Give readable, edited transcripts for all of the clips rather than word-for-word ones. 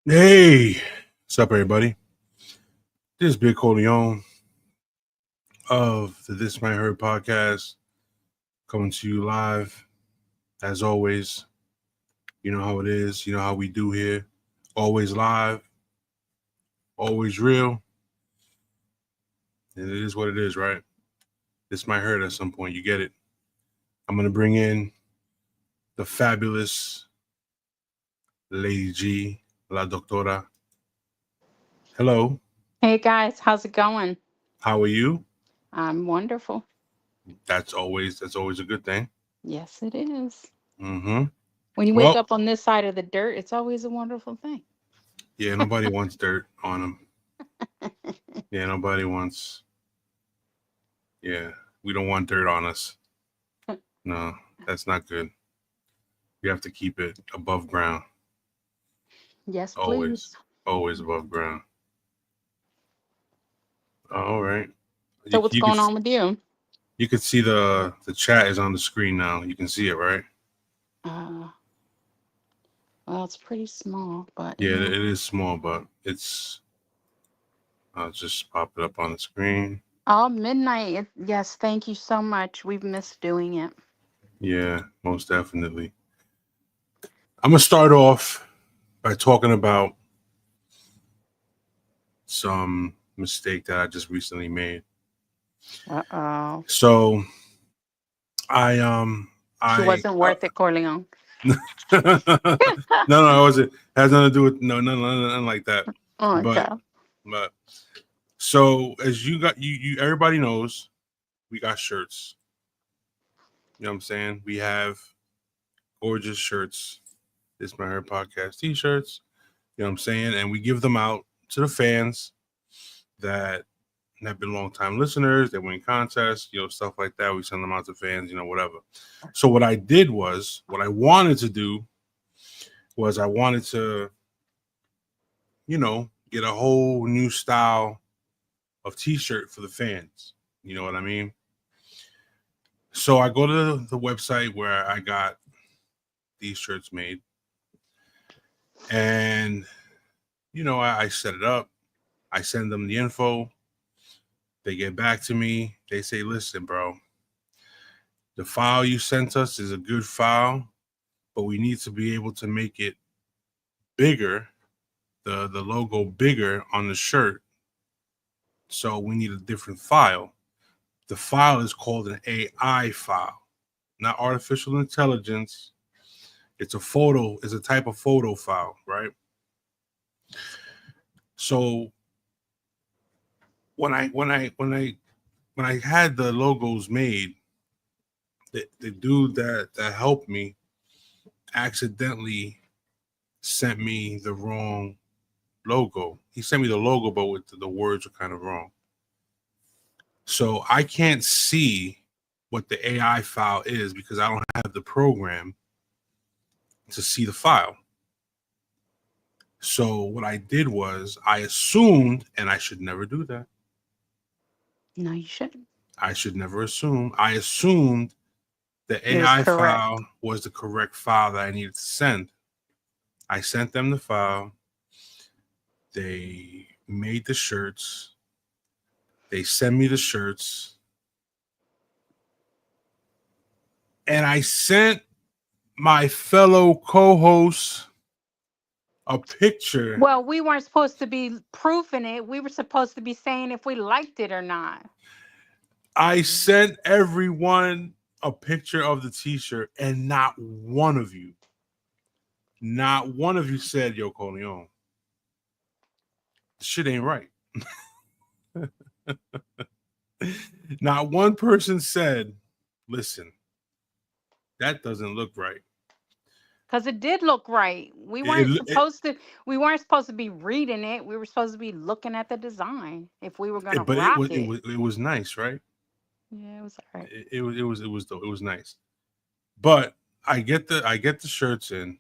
Hey, what's up, everybody? This is Big Corleone of the This Might Hurt podcast, coming to you live. As always, you know how it is. You know how we do here. Always live, always real. And it is what it is, right? This might hurt at some point. You get it. I'm going to bring in the fabulous Lady G, La Doctora. Hello. Hey guys, how's it going? How are you? I'm wonderful. That's always a good thing. Yes, it is. Mm-hmm. When you wake Well, up on this side of the dirt, it's always a wonderful thing. yeah, nobody wants dirt on them. Yeah, nobody wants. Yeah, we don't want dirt on us. No, that's not good. We have to keep it above ground. Yes, Always, please. always above ground. All right. So You what's you could going on with you? you could see the chat is on the screen now. You can see it, right? Uh, well, it's pretty small, but Yeah, yeah. it is small, but it's. I'll just pop it up on the screen. Oh, midnight. Yes, thank you so much. We've missed doing it. Yeah, most definitely. I'm gonna start off by talking about some mistake that I just recently made. Uh-oh. So I She I wasn't worth it, Corleone. no, it wasn't. Has nothing to do with nothing like that. Okay. But but so as you everybody knows, we got shirts. You know what I'm saying? We have gorgeous shirts. This My Hair Podcast t-shirts. You know what I'm saying? And we give them out to the fans that have been long time listeners, that win contests, stuff like that. We send them out to fans, whatever. So what I wanted to do was I wanted to get a whole new style of t-shirt for the fans. You know what I mean? So I go to the website where I got these shirts made, and I set it up. I send them the info. They get back to me. They say, "Listen, bro, the file you sent us is a good file, but we need to be able to make it bigger, the logo bigger on the shirt. So we need a different file. The file is called an AI file, not artificial intelligence. It's a type of photo file, right? So when I had the logos made, the dude that helped me accidentally sent me the wrong logo. He sent me the logo, but with the words are kind of wrong. So I can't see what the AI file is because I don't have the program to see the file. So what I did was I assumed, and I should never do that. No, you shouldn't. I should never assume. I assumed the It was AI correct. file was the correct file that I needed to send. I sent them the file. They made the shirts. They sent me the shirts. And I sent my fellow co-host a picture. Well, we weren't supposed to be proofing it. We were supposed to be saying if we liked it or not. I sent everyone a picture of the t-shirt, and not one of you said, "Yo, Corleone, shit ain't right." Not one person said, "Listen, that doesn't look right." Because it did look right. It, We weren't supposed to be reading it. We were supposed to be looking at the design if we were gonna but it rock was it it. was it was nice, right? Yeah, it was all right. It was dope. It was nice. But I get the shirts in.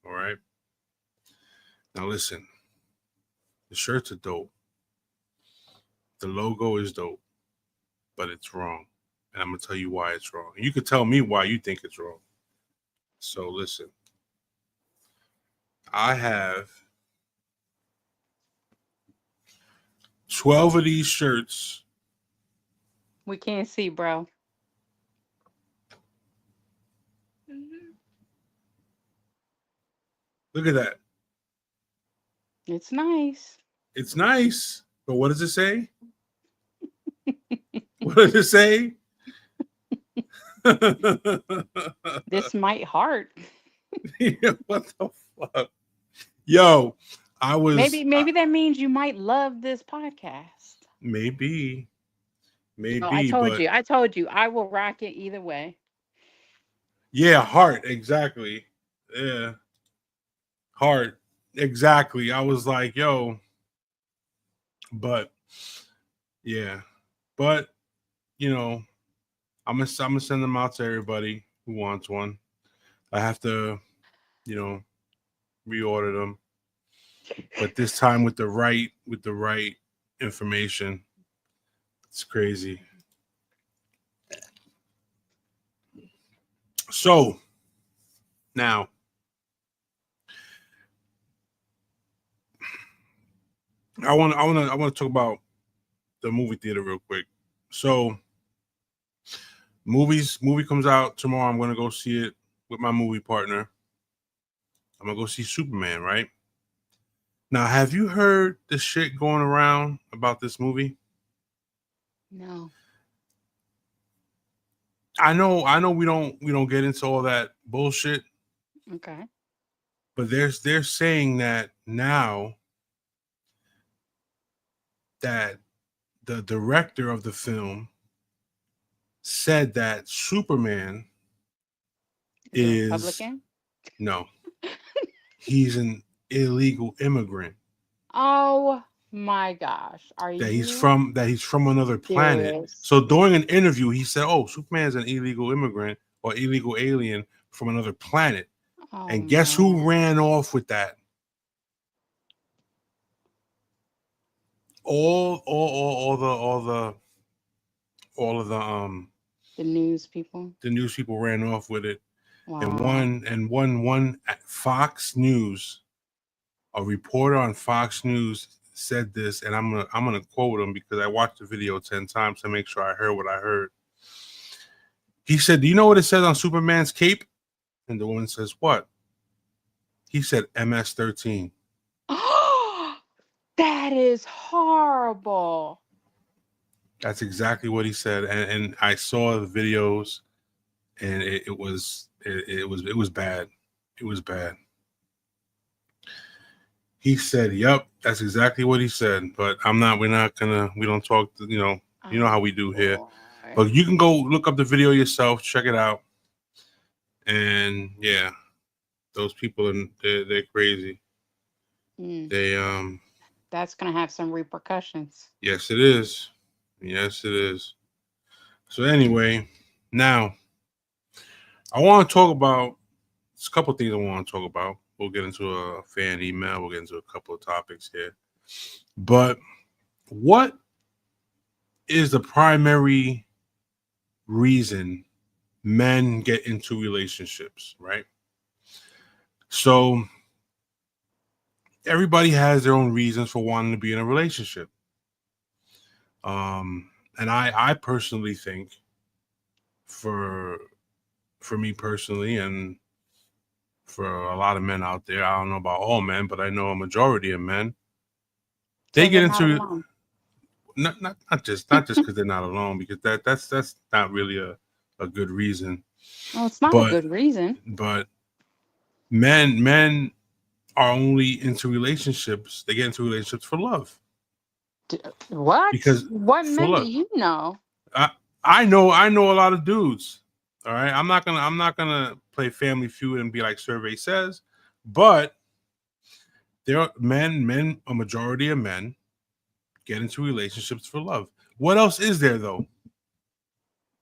All right. Now listen, the shirts are dope. The logo is dope, but it's wrong. And I'm gonna tell you why it's wrong. You could tell me why you think it's wrong. So listen, I have 12 of these shirts. We can't see, bro. Look at that. It's nice. It's nice, but what does it say? What does it say? This might hurt. What the fuck? Yo, I was Maybe that means you might love this podcast. maybe, No, I maybe, told but you. I told you. I will rock it either way. yeah, heart, exactly. Yeah, heart, exactly. I was like, yo, but yeah, but you know, I'm gonna send them out to everybody who wants one. I have to, you know, reorder them, but this time with the right information. It's crazy. So now I want to talk about the movie theater real quick. So movie comes out tomorrow. I'm gonna go see it with my movie partner. I'm gonna go see Superman, right? Now, have you heard the shit going around about this movie? No. I know we don't get into all that bullshit, Okay. but they're saying that now that the director of the film said that Superman Is a is Republican? no, he's an illegal immigrant. Oh my gosh. Are you That he's from another planet. serious? So during an interview, he said, "Oh, Superman's an illegal immigrant or illegal alien from another planet." Oh And guess who man. ran off with that? All of The news people. the news people ran off with it. And Wow. one at Fox News, a reporter on Fox News said this, and I'm gonna quote him because I watched the video 10 times to make sure I heard what I heard. He said, "Do you know what it says on Superman's cape?" And the woman says, "What?" He said, MS-13. That is horrible. That's exactly what he said. And I saw the videos, and it was bad. It was bad. He said, "Yep, that's exactly what he said." But we're not gonna. We don't talk. You know Oh how we do here. boy. But you can go look up the video yourself, check it out, and yeah, those people are they're crazy. Mm, They that's gonna have some repercussions. yes it is, yes it is. So anyway, now I want to talk about a couple of things I want to talk about. We'll get into a fan email. We'll get into a couple of topics here. But what is the primary reason men get into relationships, right? So everybody has their own reasons for wanting to be in a relationship. And I personally think for me personally and for a lot of men out there, I don't know about all men, but I know a majority of men, they So they're get not into alone. not just because they're not alone, because that's not really a good reason. Well, it's not a But good reason. men are only into relationships. They get into relationships for love What? because What for men do love. you know? I I know a lot of dudes. All right, I'm not gonna play Family Feud and be like survey says, but there are a majority of men get into relationships for love. What else is there though?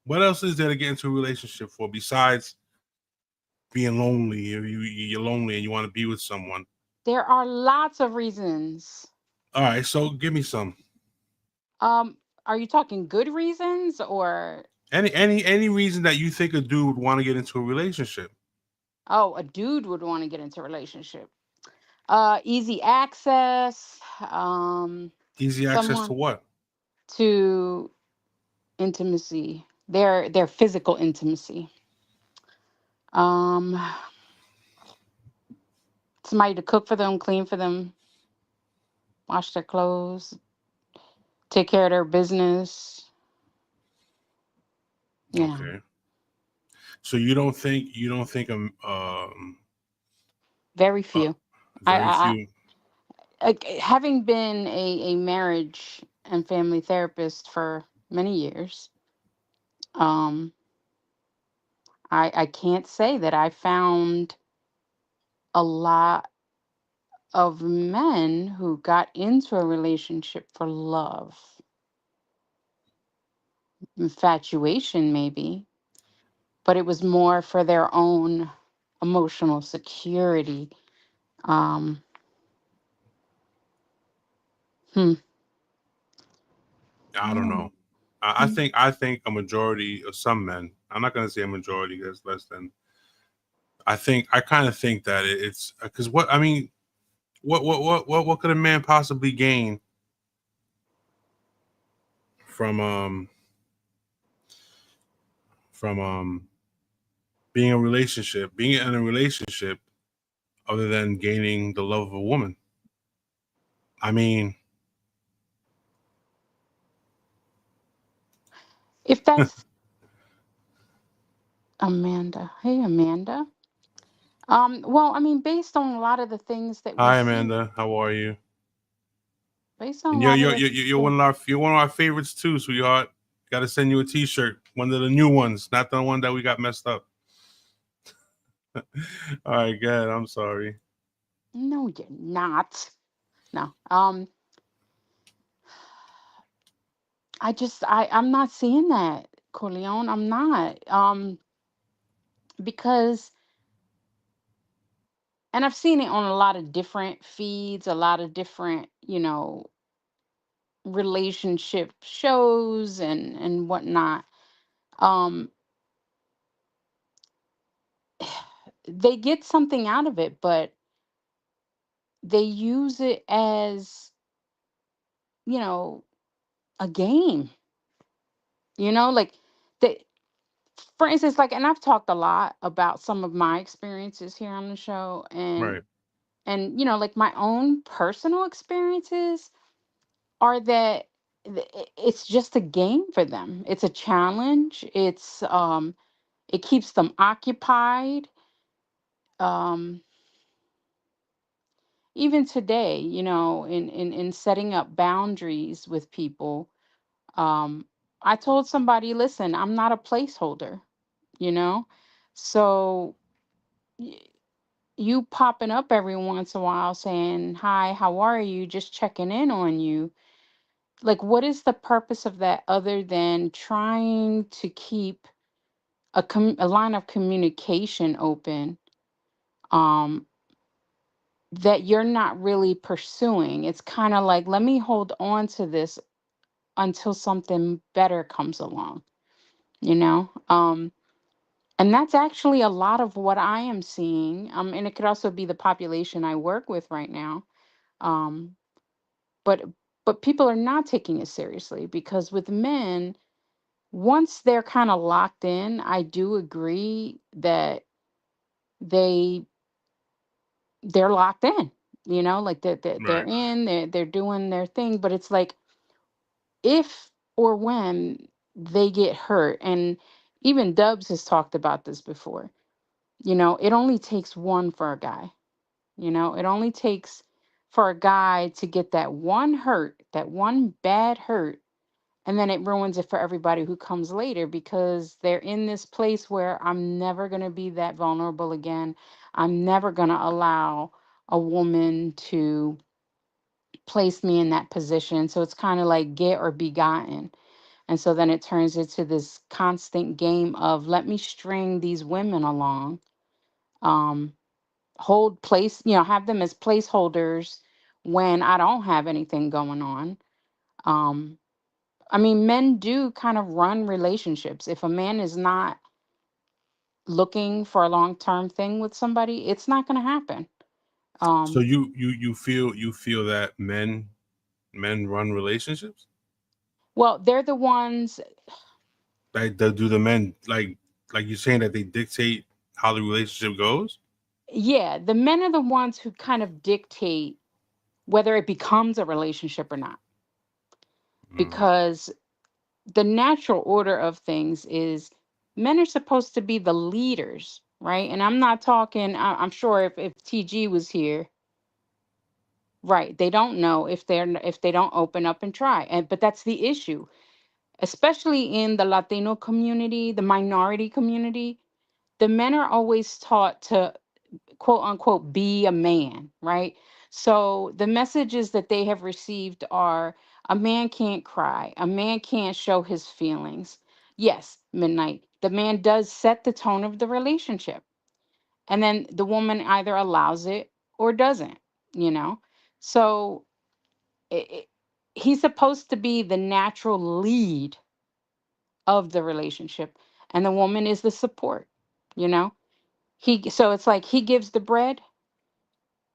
What else is there to get into a relationship for besides being lonely? You're lonely and you want to be with someone. There are lots of reasons. All right, so give me some. Um, are you talking good reasons or Any reason that you think a dude would want to get into a relationship? oh, a dude would want to get into a relationship? Easy access. Easy access to Someone what? to intimacy, their physical intimacy. Um, Somebody to cook for them, clean for them, wash their clothes, take care of their business. You know, Okay. So you don't think very uh few. I, very I, few. having been a marriage and family therapist for many years, um, I can't say that I found a lot of men who got into a relationship for love, infatuation, maybe, but it was more for their own emotional security. Um, hmm, I I don't don't know. I think a majority of some men. I'm not gonna say a majority because less than. I kind of think that it's because what I mean. What could a man possibly gain from from being in a relationship, other than gaining the love of a woman? I mean, if that's Amanda. Hey, Amanda. Well, I mean, based on a lot of the things that we hi see, Amanda, how are you? based on a And lot of the you're things, one of our favorites too, sweetheart. Got to send you a T-shirt, one of the new ones, not the one that we got messed up. All right, good. I'm sorry. no, you're not. No. I'm not seeing that, Corleone. I'm not. Because, and I've seen it on a lot of different feeds, a lot of different, relationship shows and whatnot. Um, they get something out of it, but they use it as, you know, a game. Like the for instance, like, and I've talked a lot about some of my experiences here on the show, Right, and like my own personal experiences are that it's just a game for them. It's a challenge. It keeps them occupied. Um Even today, in setting up boundaries with people, um I told somebody, listen, I'm not a placeholder, you know? So you popping up every once in a while saying, hi, how are you? Just checking in on you. Like, what is the purpose of that other than trying to keep a line of communication open, um, that you're not really pursuing? It's kind of like, let me hold on to this until something better comes along, you know? And that's actually a lot of what I am seeing. And it could also be the population I work with right now. Um, but people are not taking it seriously, because with men, once they're kind of locked in, I do agree that they they're locked in, like they're right. in, they're doing their thing. But it's like, if or when they get hurt, and even Dubs has talked about this before, it only takes one for a guy. It only takes for a guy to get that one hurt, that one bad hurt, and then it ruins it for everybody who comes later, because they're in this place where I'm never going to be that vulnerable again. I'm never going to allow a woman to place me in that position. So it's kind of like get or be gotten. And so then it turns into this constant game of, let me string these women along, um, hold place, have them as placeholders when I don't have anything going on. Um, I mean, men do kind of run relationships. If a man is not looking for a long-term thing with somebody, it's not going to happen. So Um, you feel that men men run relationships? Well, they're the ones. Like, do the men like you're saying that they dictate how the relationship goes? Yeah, the men are the ones who kind of dictate whether it becomes a relationship or not, Mm, because the natural order of things is men are supposed to be the leaders, right? And I'm not talking, I'm sure if TG was here, right, they don't know if if they don't open up and try. And but that's the issue, especially in the Latino community, the minority community. The men are always taught to quote unquote be a man, right? So the messages that they have received are a man can't cry, a man can't show his feelings. Yes, midnight. The man does set the tone of the relationship. And then the woman either allows it or doesn't, you know? So it, he's supposed to be the natural lead of the relationship, and the woman is the support, you know? So it's like he gives the bread,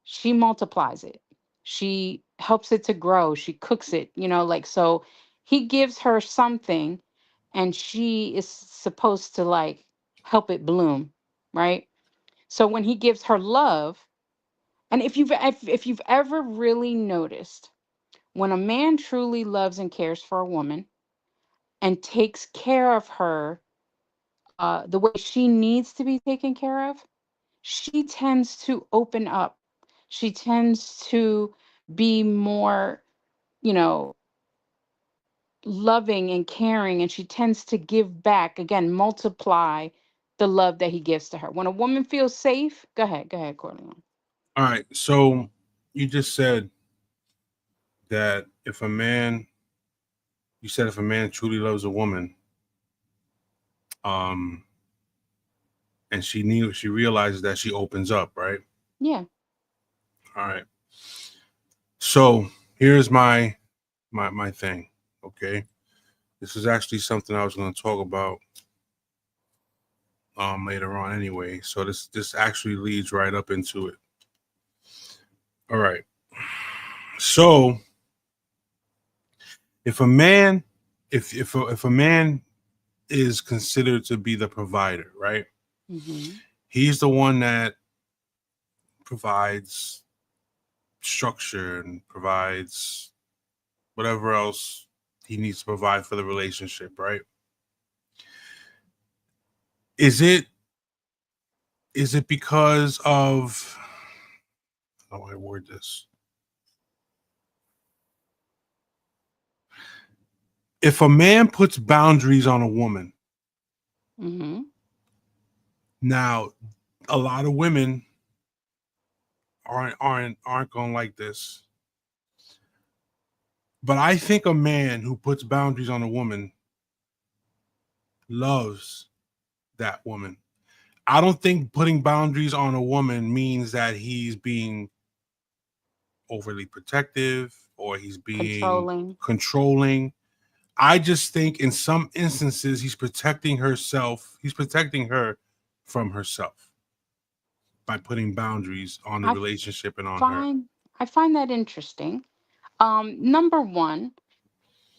she multiplies it, she helps it to grow, she cooks it, like, so he gives her something, and she is supposed to like help it bloom, right? So when he gives her love, and if you've ever really noticed, when a man truly loves and cares for a woman and takes care of her the way she needs to be taken care of, she tends to open up. She tends to be more, you know, loving and caring, and she tends to give back, again, multiply the love that he gives to her. When a woman feels safe, go ahead, Corleone. all right. So you just said that if a man, you said if a man truly loves a woman, um, and she realizes that she opens up, right? Yeah. All right. So here's my thing. Okay. This is actually something I was going to talk about later on anyway. So this actually leads right up into it. All right. So if a man if a man is considered to be the provider, right? Hmm. He's the one that provides structure and provides whatever else he needs to provide for the relationship, right? Is it because of, how do I word this? If a man puts boundaries on a woman, Hmm. now a lot of women aren't gonna like this, but I think a man who puts boundaries on a woman loves that woman. I don't think putting boundaries on a woman means that he's being overly protective or he's being Controlling. controlling. I just think in some instances he's protecting herself. He's protecting her from herself by putting boundaries on the I relationship and on her. find I find that interesting. Number one,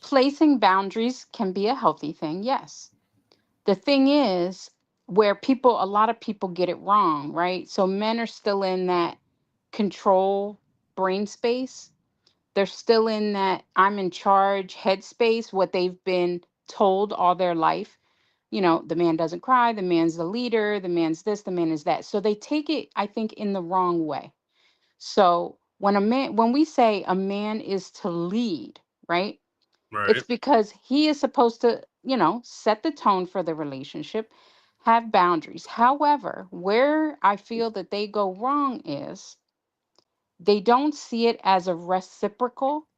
placing boundaries can be a healthy thing, yes. The thing is, where a lot of people get it wrong, right? So men are still in that control brain space. They're still in that I'm in charge headspace, what they've been told all their life. The man doesn't cry, the man's the leader, the man's this, the man is that. So they take it, I think, in the wrong way. So when we say a man is to lead, right? It's Right. because he is supposed to, set the tone for the relationship, have boundaries. However, where I feel that they go wrong is they don't see it as a reciprocal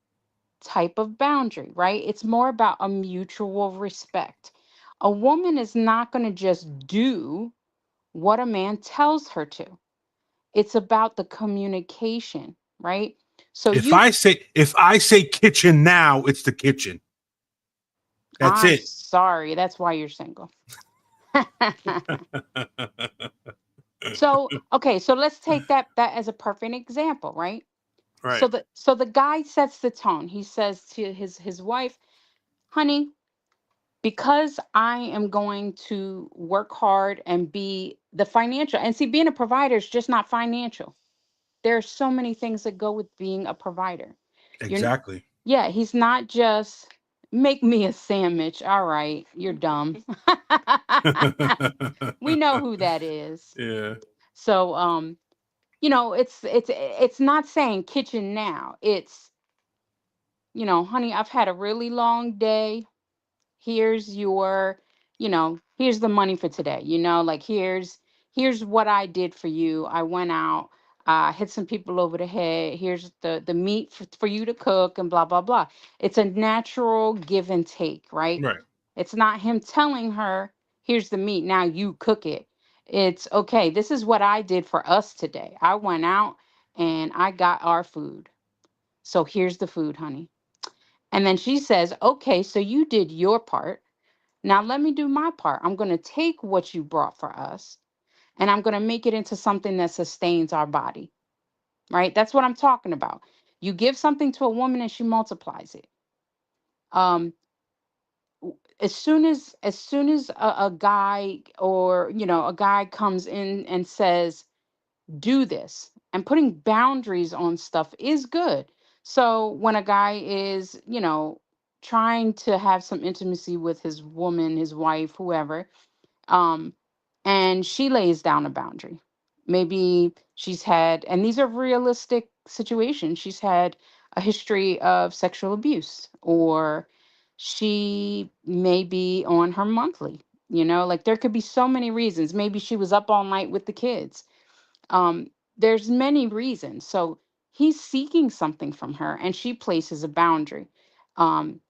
type of boundary, right? It's more about a mutual respect. A woman is not going to just do what a man tells her to. It's about the communication, right? So If I say kitchen now, it's the kitchen. That's I'm it. sorry, that's why you're single. So, okay, so let's take that as a perfect example, right? Right. So the guy sets the tone. He says to his wife, "Honey, because I am going to work hard and be the financial, and see, being a provider is just not financial. There are so many things that go with being a provider. You're Exactly. Yeah, he's not just make me a sandwich. All right, you're dumb. We know who that is. Yeah. So it's not saying kitchen now. It's, honey, I've had a really long day. Here's your, here's the money for today. Like, here's what I did for you. I went out, hit some people over the head. Here's the meat for you to cook, and blah blah blah. It's a natural give and take, right? Right. It's not him telling her, here's the meat, now you cook it. It's okay, this is what I did for us today. I went out and I got our food. So here's the food, honey. And then she says, okay, so you did your part. Now let me do my part. I'm going to take what you brought for us and I'm going to make it into something that sustains our body, right? That's what I'm talking about. You give something to a woman and she multiplies it. Um, as soon as a guy, or a guy comes in and says, do this, and putting boundaries on stuff is good. So when a guy is, trying to have some intimacy with his woman, his wife, whoever, um and she lays down a boundary. Maybe she's had, and these are realistic situations, she's had a history of sexual abuse, or she may be on her monthly, like there could be so many reasons. Maybe she was up all night with the kids. There's many reasons. So he's seeking something from her and she places a boundary. um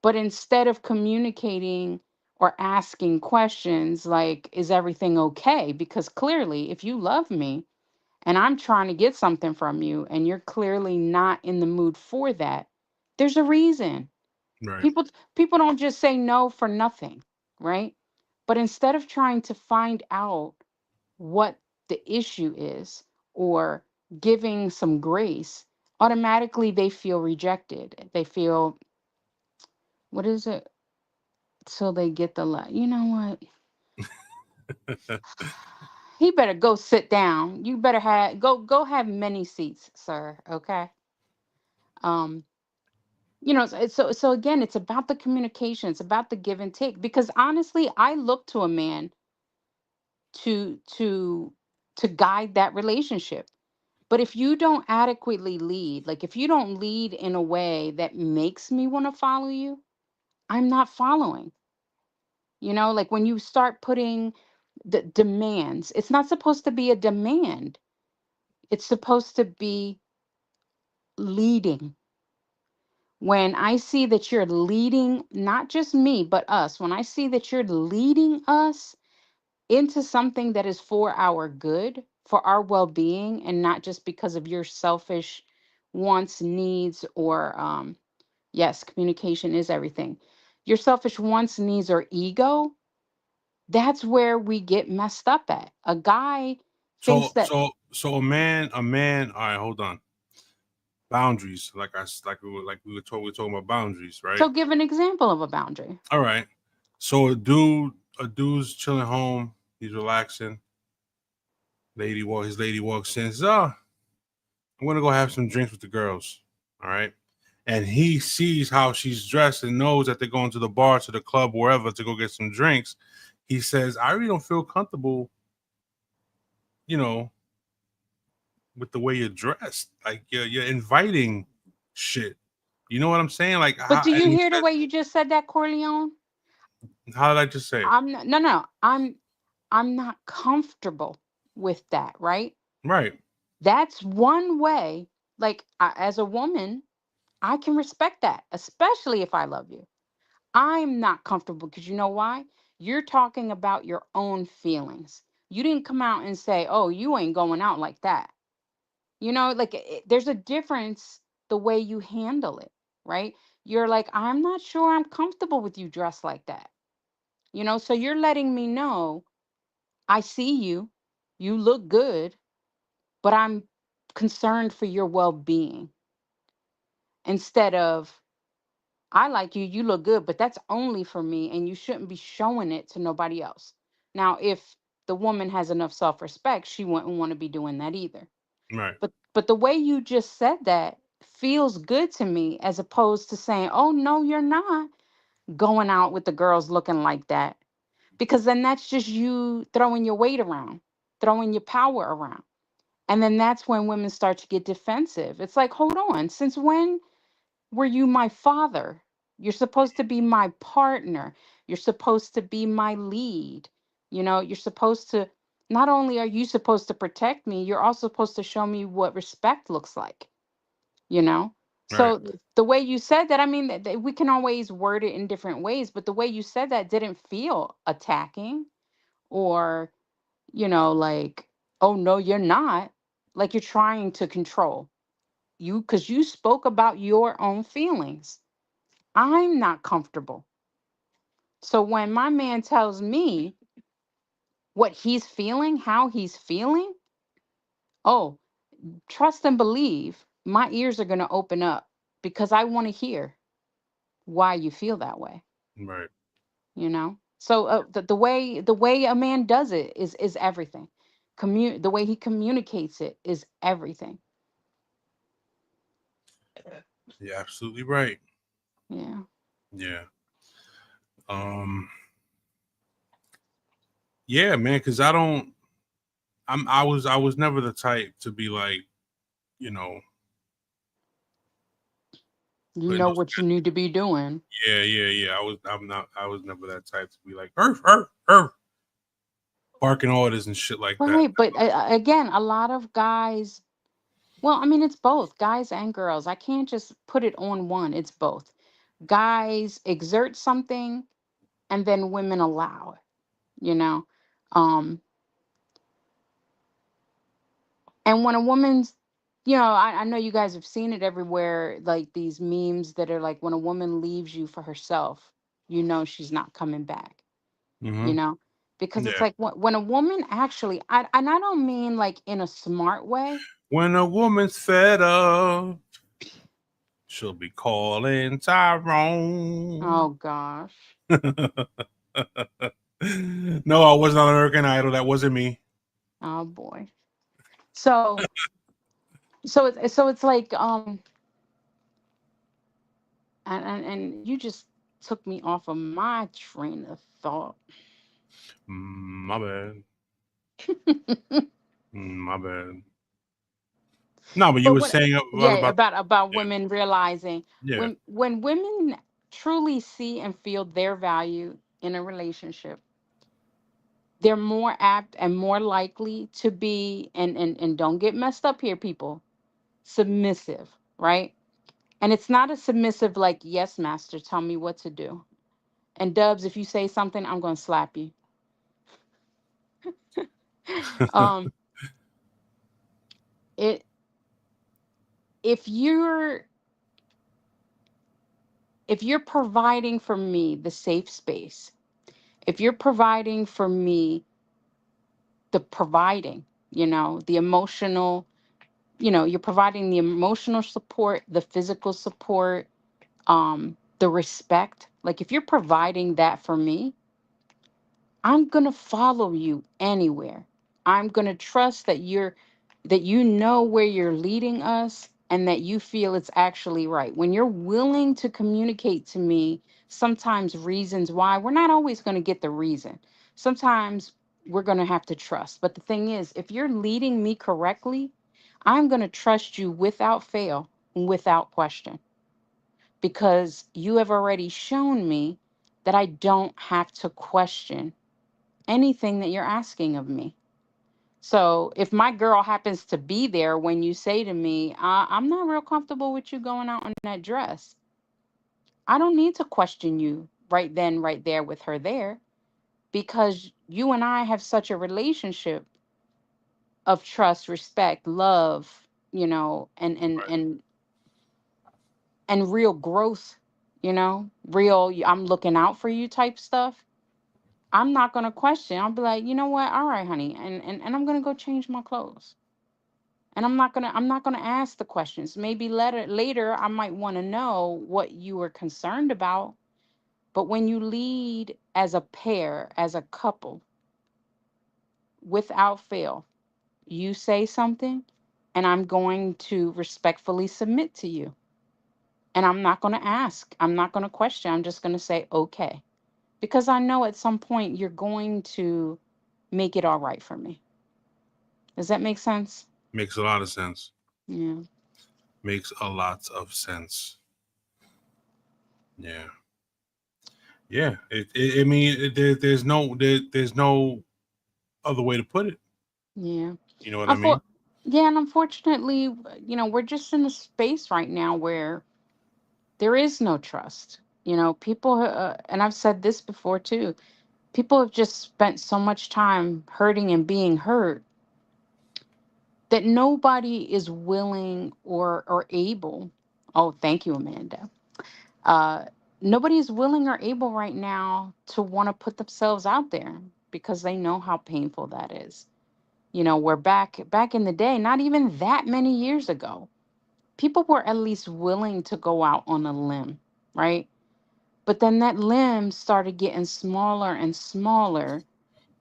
but instead of communicating or asking questions like, is everything okay? Because clearly, if you love me and I'm trying to get something from you and you're clearly not in the mood for that, there's a reason. Right. People don't just say no for nothing, right? But instead of trying to find out what the issue is, or giving some grace, automatically they feel rejected. They feel, what is it? Till they get the you know what? He better go sit down. You better go have many seats, sir. Okay. Um, so again, it's about the communication. It's about the give and take. Because honestly, I look to a man to to to guide that relationship. But if you don't adequately lead, like if you don't lead in a way that makes me want to follow you, I'm not following. Like when you start putting the demands, it's not supposed to be a demand. It's supposed to be leading. When I see that you're leading, not just me, but us, when I see that you're leading us into something that is for our good, for our well being, and not just because of your selfish wants, needs, or, yes, communication is everything. Your selfish wants, needs, or ego, that's where we get messed up at. A guy thinks So that. so a man. All right, hold on. Boundaries, like we were talking about boundaries, right? So give an example of a boundary. All right. So a dude's chilling home. He's relaxing. His lady walks in. Says, "Oh, I'm gonna go have some drinks with the girls." All right. And he sees how she's dressed and knows that they're going to the bar, to the club, wherever to go get some drinks. He says, "I really don't feel comfortable, you know, with the way you're dressed. Like you're inviting shit. You know what I'm saying? Like But how?" do And you he hear the said, way you just said that, Corleone? "How did I just say?" I'm not, no, no. I'm not comfortable with that, right? Right. That's one way. Like, as a woman, I can respect that, especially if I love you. I'm not comfortable because you know why? You're talking about your own feelings. You didn't come out and say, "Oh, you ain't going out like that." Like, there's a difference the way you handle it, right? You're like, "I'm not sure I'm comfortable with you dressed like that." So you're letting me know, I see you, you look good, but I'm concerned for your well-being instead of, I like you, you look good, but that's only for me and you shouldn't be showing it to nobody else. Now, if the woman has enough self-respect, she wouldn't want to be doing that either. Right. But the way you just said that feels good to me, as opposed to saying, "Oh no, you're not going out with the girls looking like that." Because then that's just you throwing your weight around, throwing your power around. And then that's when women start to get defensive. It's like, "Hold on, since when were you my father? You're supposed to be my partner. You're supposed to be my lead. You're supposed to, not only are you supposed to protect me, you're also supposed to show me what respect looks like, you know?" Right. So the way you said that, I mean, we can always word it in different ways, but the way you said that didn't feel attacking or, like, "Oh, no, you're not." Like you're trying to control you because you spoke about your own feelings. I'm not comfortable. So when my man tells me what he's feeling, how he's feeling, oh, trust and believe my ears are going to open up because I want to hear why you feel that way, Right. So the way a man does it is everything. The way he communicates it is everything. You're absolutely right. Yeah. Yeah. Um. Yeah, man. Because I don't. I was never the type to be like, you know, You putting know those. what you need to be doing. Yeah, yeah, yeah. I'm not. I was never that type to be like, earth, earth, earth, barking orders and shit like that. Right, but again, a lot of guys, well, I mean, it's both guys and girls. I can't just put it on one. It's both. Guys exert something and then women allow it, you know? Um, and when a woman's, I know you guys have seen it everywhere, like these memes that are like, when a woman leaves you for herself, she's not coming back, you Mm-hmm. know? Because it's Yeah. like when a woman actually, and I don't mean like in a smart way. When a woman's fed up, she'll be calling Tyrone. Oh gosh. No, I was not American Idol. That wasn't me. Oh boy. So so it's like and you just took me off of my train of thought. My bad. My bad. No, but you But were what, saying yeah, about about women realizing yeah. when women truly see and feel their value in a relationship, they're more apt and more likely to be, and don't get messed up here, people, submissive, right? And it's not a submissive like, "Yes, master, tell me what to do." And Dubs, if you say something, I'm gonna slap you. um it if you're providing for me the safe space, if you're providing for me the providing, the emotional, you're providing the emotional support, the physical support, the respect, like if you're providing that for me, I'm going to follow you anywhere. I'm going to trust that you know where you're leading us and that you feel it's actually right. When you're willing to communicate to me sometimes reasons why, we're not always going to get the reason. Sometimes we're going to have to trust. But the thing is, if you're leading me correctly, I'm going to trust you without fail, without question, because you have already shown me that I don't have to question anything that you're asking of me. So if my girl happens to be there when you say to me, "I'm not real comfortable with you going out in that dress," I don't need to question you right then, right there with her there, because you and I have such a relationship of trust, respect, love, and real growth, real "I'm looking out for you" type stuff. I'm not gonna question. I'll be like, "You know what? All right, honey," and I'm gonna go change my clothes. And I'm not gonna ask the questions. Maybe later I might want to know what you were concerned about. But when you lead as a pair, as a couple, without fail, you say something, and I'm going to respectfully submit to you. And I'm not going to ask. I'm not going to question. I'm just going to say, okay. Because I know at some point you're going to make it all right for me. Does that make sense? Makes a lot of sense. Yeah. Makes a lot of sense. Yeah. Yeah. I mean, there's no other way to put it. Yeah. You know what I Unfor- mean? yeah. And unfortunately, we're just in a space right now where there is no trust. People, and I've said this before too, people have just spent so much time hurting and being hurt that nobody is willing or able. Oh, thank you, Amanda. uh Nobody is willing or able right now to want to put themselves out there because they know how painful that is. We're back in the day, not even that many years ago, people were at least willing to go out on a limb, right? But then that limb started getting smaller and smaller,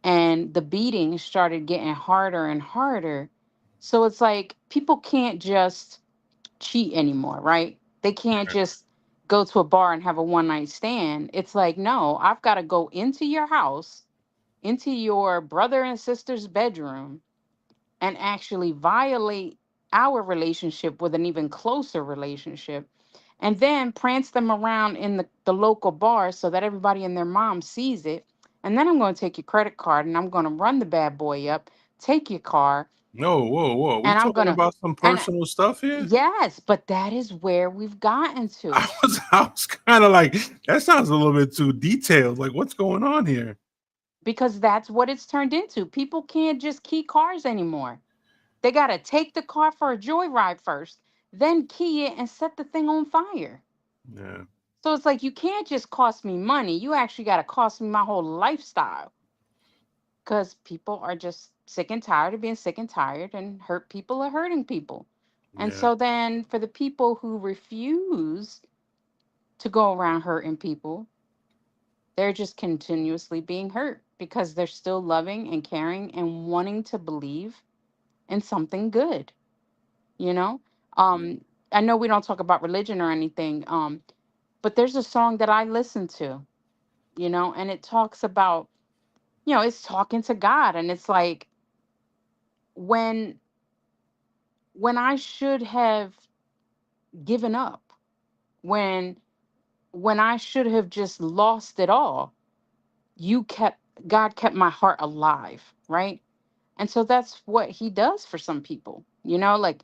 and the beating started getting harder and harder. So it's like people can't just cheat anymore, right? They can't just go to a bar and have a one night stand. It's like, no, I've got to go into your house, into your brother and sister's bedroom, and actually violate our relationship with an even closer relationship, and then prance them around in the local bar so that everybody and their mom sees it. And then I'm going to take your credit card and I'm going to run the bad boy up, take your car, No, whoa, whoa. We and I'm going talking to, about some and personal stuff here? yes, but that is where we've gotten to, I was kind of like, that sounds a little bit too detailed. Like, what's going on here? because that's what it's turned into. People can't just key cars anymore. They got to take the car for a joyride first, then key it and set the thing on fire. Yeah, So it's like you can't just cost me money. You actually got to cost me my whole lifestyle, because people are just sick and tired of being sick and tired, and hurt people are hurting people. And yeah, so then for the people who refuse to go around hurting people, they're just continuously being hurt because they're still loving and caring and wanting to believe in something good, you know? yeah. I know we don't talk about religion or anything, but there's a song that I listen to, and it talks about, it's talking to God, and it's like when when I should have given up, when I should have just lost it all, you kept God kept my heart alive, right? And so that's what he does for some people. Like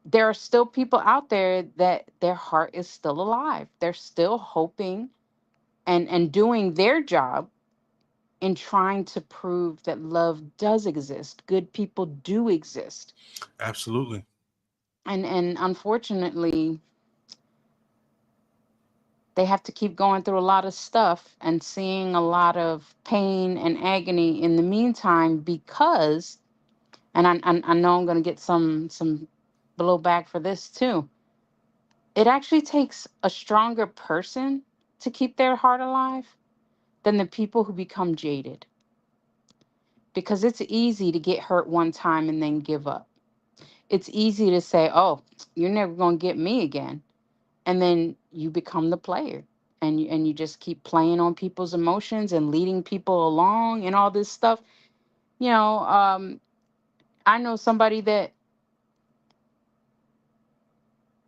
there are still people out there that their heart is still alive. They're still hoping and doing their job in trying to prove that love does exist. Good people do exist. Absolutely. And unfortunately, they have to keep going through a lot of stuff and seeing a lot of pain and agony in the meantime, because, and I know I'm going to get some blowback for this too. It actually takes a stronger person to keep their heart alive than the people who become jaded, because it's easy to get hurt one time and then give up. It's easy to say, "Oh, you're never going to get me again." And then you become the player, and you just keep playing on people's emotions and leading people along and all this stuff. You know, I know somebody that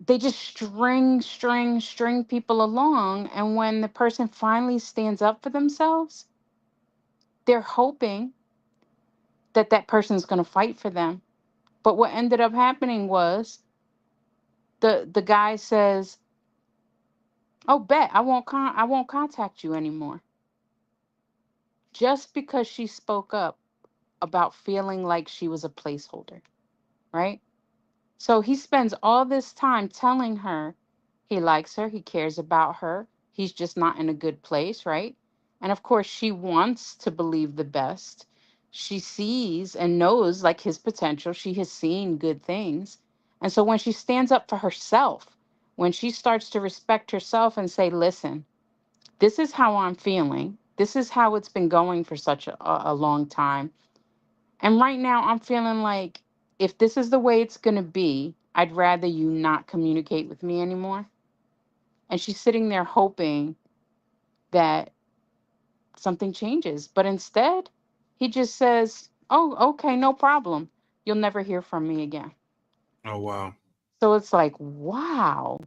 they just string people along, and when the person finally stands up for themselves, they're hoping that that person's going to fight for them. But what ended up happening was the guy says, "Oh, bet I won't contact you anymore," just because she spoke up about feeling like she was a placeholder, right? So he spends all this time telling her he likes her, he cares about her, he's just not in a good place, right? And of course, she wants to believe the best. She sees and knows like his potential. She has seen good things. And so when she stands up for herself, when she starts to respect herself and say, listen, this is how I'm feeling. This is how it's been going for such a long time. And right now I'm feeling like if this is the way it's going to be, I'd rather you not communicate with me anymore. And she's sitting there hoping that something changes. But instead, he just says, oh, okay, no problem. You'll never hear from me again. Oh wow. So it's like, wow,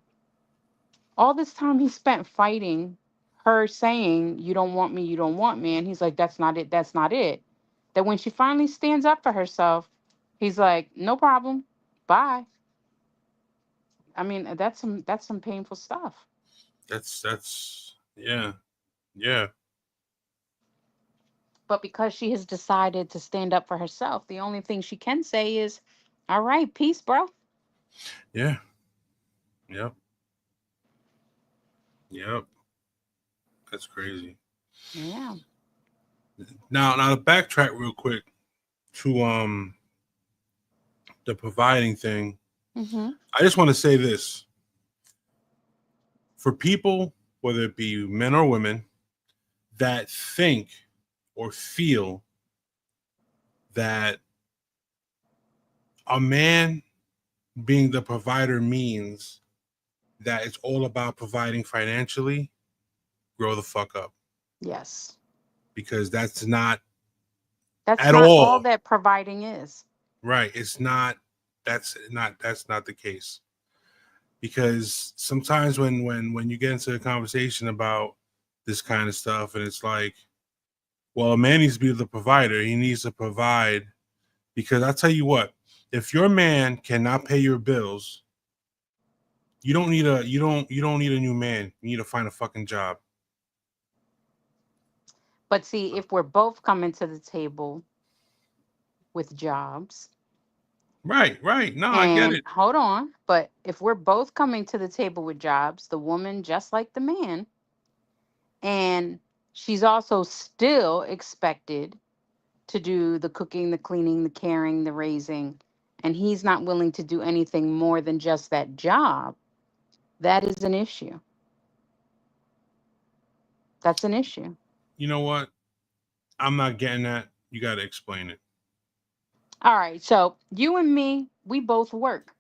all this time he spent fighting her saying, you don't want me, you don't want me. And he's like, that's not it, that's not it. That when she finally stands up for herself, he's like, no problem, bye. I mean, that's some painful stuff. That's yeah. Yeah. But because she has decided to stand up for herself, the only thing she can say is, all right, peace, bro. Yeah. Yep. Yep. That's crazy. Yeah. Now to backtrack real quick to the providing thing. Mm-hmm. I just want to say this for people, whether it be men or women, that think or feel that a man being the provider means that it's all about providing financially, grow the fuck up. Yes. Because that's not That's at not all all that providing is. right. It's not that's not the case. Because sometimes when you get into a conversation about this kind of stuff and it's like, well, a man needs to be the provider. He needs to provide because I tell you what, if your man cannot pay your bills, you don't need a new man. You need to find a fucking job. But see, if we're both coming to the table with jobs, Right, right. No, I get and it. hold on, but if we're both coming to the table with jobs, the woman just like the man, and she's also still expected to do the cooking, the cleaning, the caring, the raising, and he's not willing to do anything more than just that job, that is an issue. That's an issue. You know what? I'm not getting that. You got to explain it. All right, so you and me, we both work.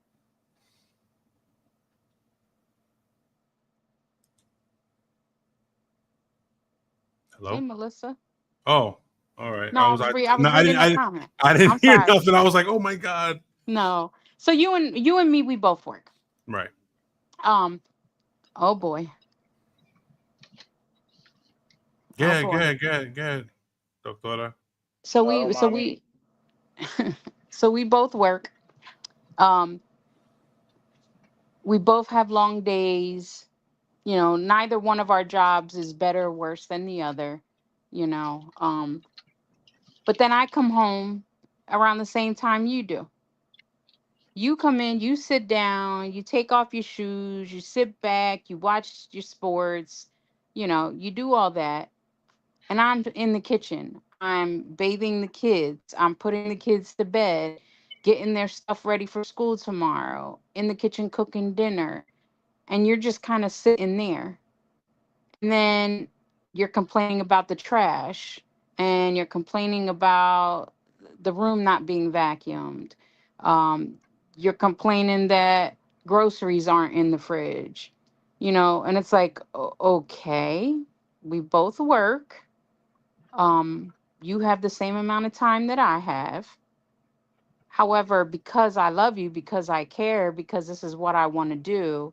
Hey, Hello? Melissa. Oh, all right. No, I No, was reading a comment. I didn't I'm hear sorry. nothing. I was like, "Oh my god." No. So you and me, we both work. Right. Um. Oh boy. Oh Yeah, boy. good, good, good. Doctora. So Hello, we so mommy. we so we both work. Um. We both have long days. Neither one of our jobs is better or worse than the other. You know. But then I come home around the same time you do. You come in, you sit down, you take off your shoes, you sit back, you watch your sports, you do all that. And I'm in the kitchen. I'm bathing the kids. I'm putting the kids to bed, getting their stuff ready for school tomorrow, in the kitchen cooking dinner. And you're just kind of sitting there. And then you're complaining about the trash and you're complaining about the room not being vacuumed. Um, you're complaining that groceries aren't in the fridge, and it's like, okay, we both work. You have the same amount of time that I have. However, because I love you, because I care, because this is what I want to do,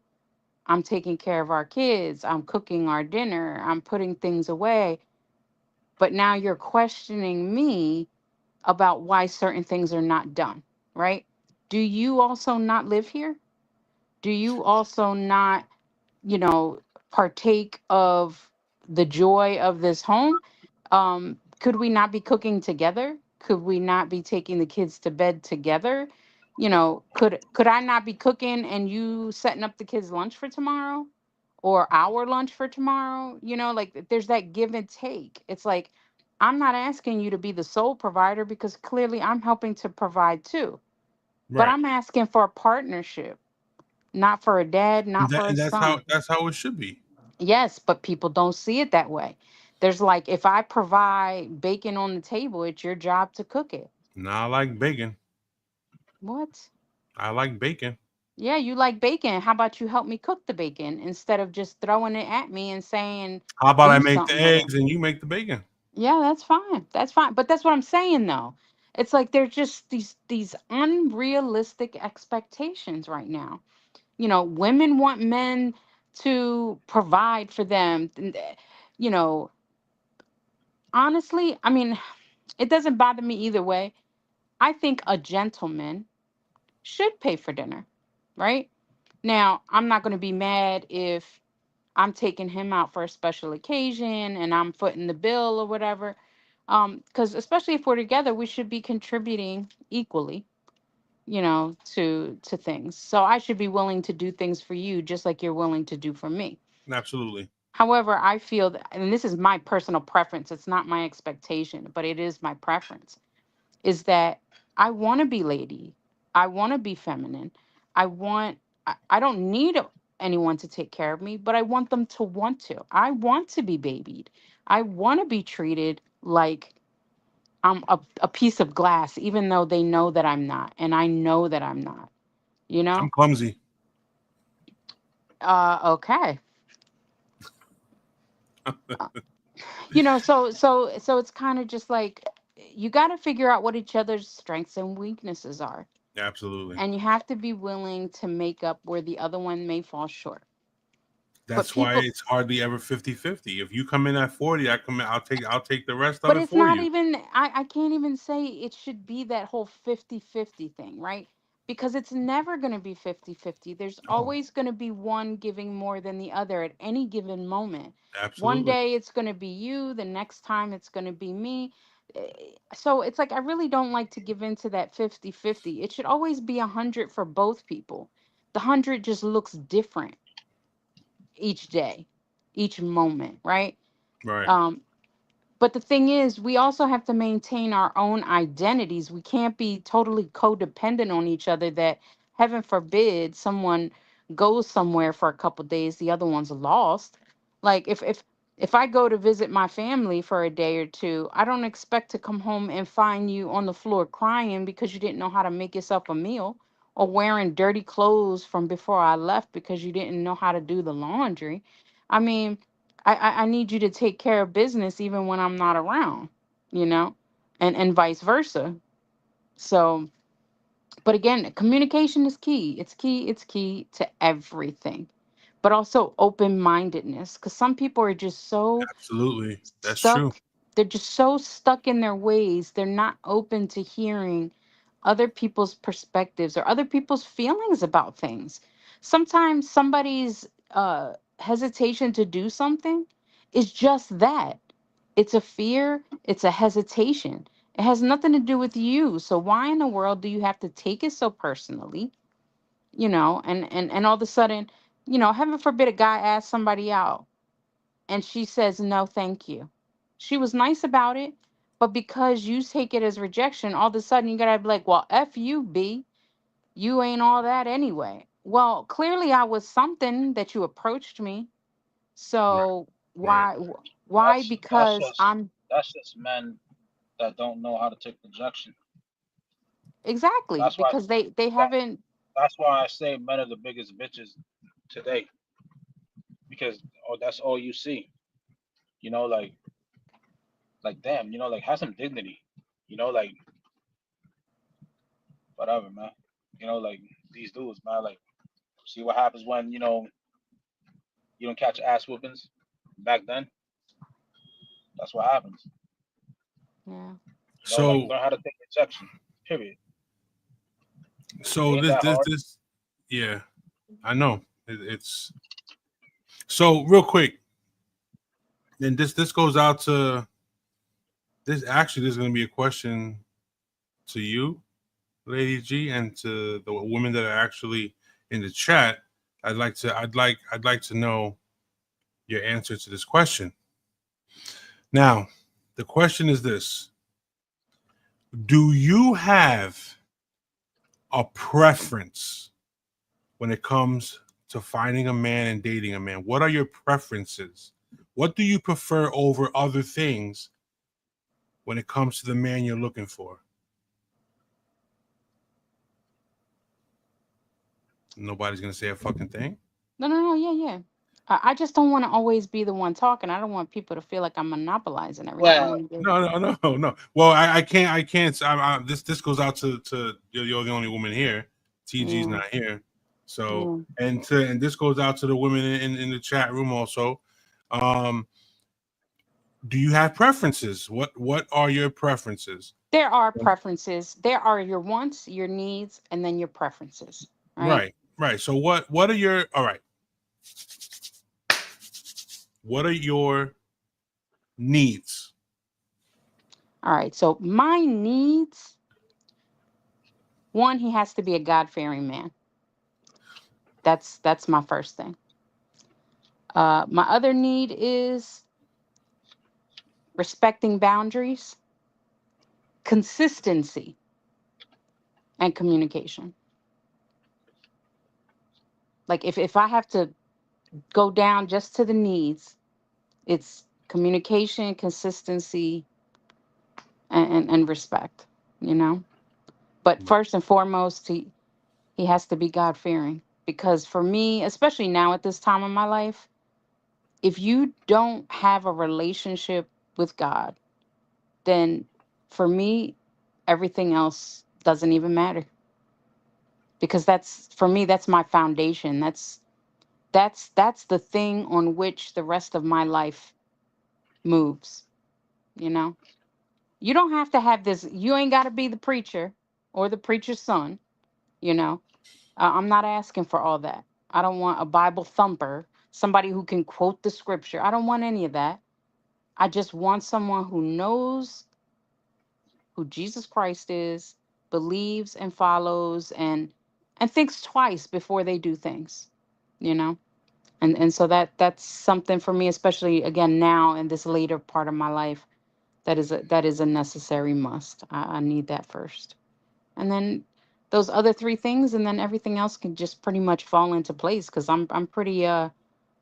I'm taking care of our kids. I'm cooking our dinner. I'm putting things away. But now you're questioning me about why certain things are not done, right? Do you also not live here? Do you also not, you know, partake of the joy of this home? Could we not be cooking together? Could we not be taking the kids to bed together? Could I not be cooking and you setting up the kids' lunch for tomorrow? Or our lunch for tomorrow? Like there's that give and take. It's like I'm not asking you to be the sole provider because clearly I'm helping to provide too. But Right. I'm asking for a partnership, not for a dad, not for a And son. that's how it should be. Yes, but people don't see it that way. There's like, if I provide bacon on the table, it's your job to cook it. Now I like bacon. What? I like bacon. Yeah, you like bacon. How about you help me cook the bacon instead of just throwing it at me and saying, How about I do make the something with it? eggs and you make the bacon? Yeah, that's fine. That's fine. But that's what I'm saying though. It's like there's just these unrealistic expectations right now. Women want men to provide for them. You know, honestly, I mean, it doesn't bother me either way. I think a gentleman should pay for dinner, right? Now, I'm not going to be mad if I'm taking him out for a special occasion and I'm footing the bill or whatever. Because especially if we're together, we should be contributing equally, to things. So I should be willing to do things for you just like you're willing to do for me. Absolutely. However, I feel that, and this is my personal preference, it's not my expectation, but it is my preference, is that I want to be lady. I want to be feminine. I don't need anyone to take care of me, but I want them to want to. I want to be babied. I want to be treated like I'm a piece of glass, even though they know that I'm not. And I know that I'm not, you know? I'm clumsy. Okay. Uh, so it's kind of just like you got to figure out what each other's strengths and weaknesses are. Absolutely. And you have to be willing to make up where the other one may fall short. But That's why people, it's hardly ever 50-50. If you come in at 40, I come in, I'll take the rest of but it it's for not you. even, I can't even say it should be that whole 50-50 thing, right? Because it's never going to be 50-50. There's Oh, always going to be one giving more than the other at any given moment. One absolutely. day it's going to be you, the next time it's going to be me. So it's like I really don't like to give into that 50-50. It should always be 100 for both people. The 100 just looks different each day, each moment, right? Right. Um, but the thing is, we also have to maintain our own identities. We can't be totally codependent on each other that, heaven forbid, someone goes somewhere for a couple days, the other one's lost. Like if I go to visit my family for a day or two, I don't expect to come home and find you on the floor crying because you didn't know how to make yourself a meal or wearing dirty clothes from before I left because you didn't know how to do the laundry. I mean, I need you to take care of business even when I'm not around, you know, and vice versa. So, but again, communication is key. It's key to everything. But also open-mindedness, because some people are just so Absolutely. That's true. stuck. They're just so stuck in their ways. They're not open to hearing other people's perspectives or other people's feelings about things. Sometimes somebody's hesitation to do something is just that. It's a fear, it's a hesitation. It has nothing to do with you. So why in the world do you have to take it so personally? And all of a sudden, heaven forbid a guy asks somebody out and she says no thank you. She was nice about it, but because you take it as rejection, all of a sudden you gotta be like, well, F you, B. You ain't all that anyway. Well, clearly I was something that you approached me. Right. So Right. why? That's Because just I'm that's just men that don't know how to take rejection. exactly That's why because they that haven't that's why I say men are the biggest bitches today because that's all you see. You know, like damn, like have some dignity. Like whatever, man. Like these dudes, man. Like see what happens when you don't catch ass whoopings. Back then, that's what happens. yeah. Like So learn how to take rejection. Period. It so ain't that hard. this yeah, I know. It's so real quick. And this goes out to this actually there's going to be a question to you, Lady G, and to the women that are actually in the chat. I'd like to know your answer to this question. Now, The question is this: do you have a preference when it comes to finding a man and dating a man? What are your preferences? What do you prefer over other things when it comes to the man you're looking for? Nobody's gonna say a fucking thing. No. Yeah. I just don't want to always be the one talking. I don't want people to feel like I'm monopolizing everything. I Well, want to be. No. Well, I can't. I can't. This goes out to you're the only woman here. TG's Yeah. not here. So Yeah. and this goes out to the women in the chat room also. Um, do you have preferences? What are your preferences? There are preferences. There are your wants, your needs, and then your preferences. Right. Right. So what are your all right? What are your needs? All right. So my needs. One, he has to be a God fearing man. That's my first thing. My other need is respecting boundaries, consistency, and communication. Like if I have to go down just to the needs, it's communication, consistency, and respect, you know? But first and foremost, he has to be God fearing. Because for me, especially now at this time of my life, if you don't have a relationship with God, then for me, everything else doesn't even matter. Because that's for me, that's my foundation. That's the thing on which the rest of my life moves, you know? You don't have to have this, you ain't got to be the preacher or the preacher's son, you know? I'm not asking for all that. I don't want a Bible thumper, somebody who can quote the scripture. I don't want any of that. I just want someone who knows who Jesus Christ is, believes and follows and thinks twice before they do things, you know? And so that's something for me, especially again now in this later part of my life, that is a necessary must. I need that first. And then those other three things, and then everything else can just pretty much fall into place because I'm pretty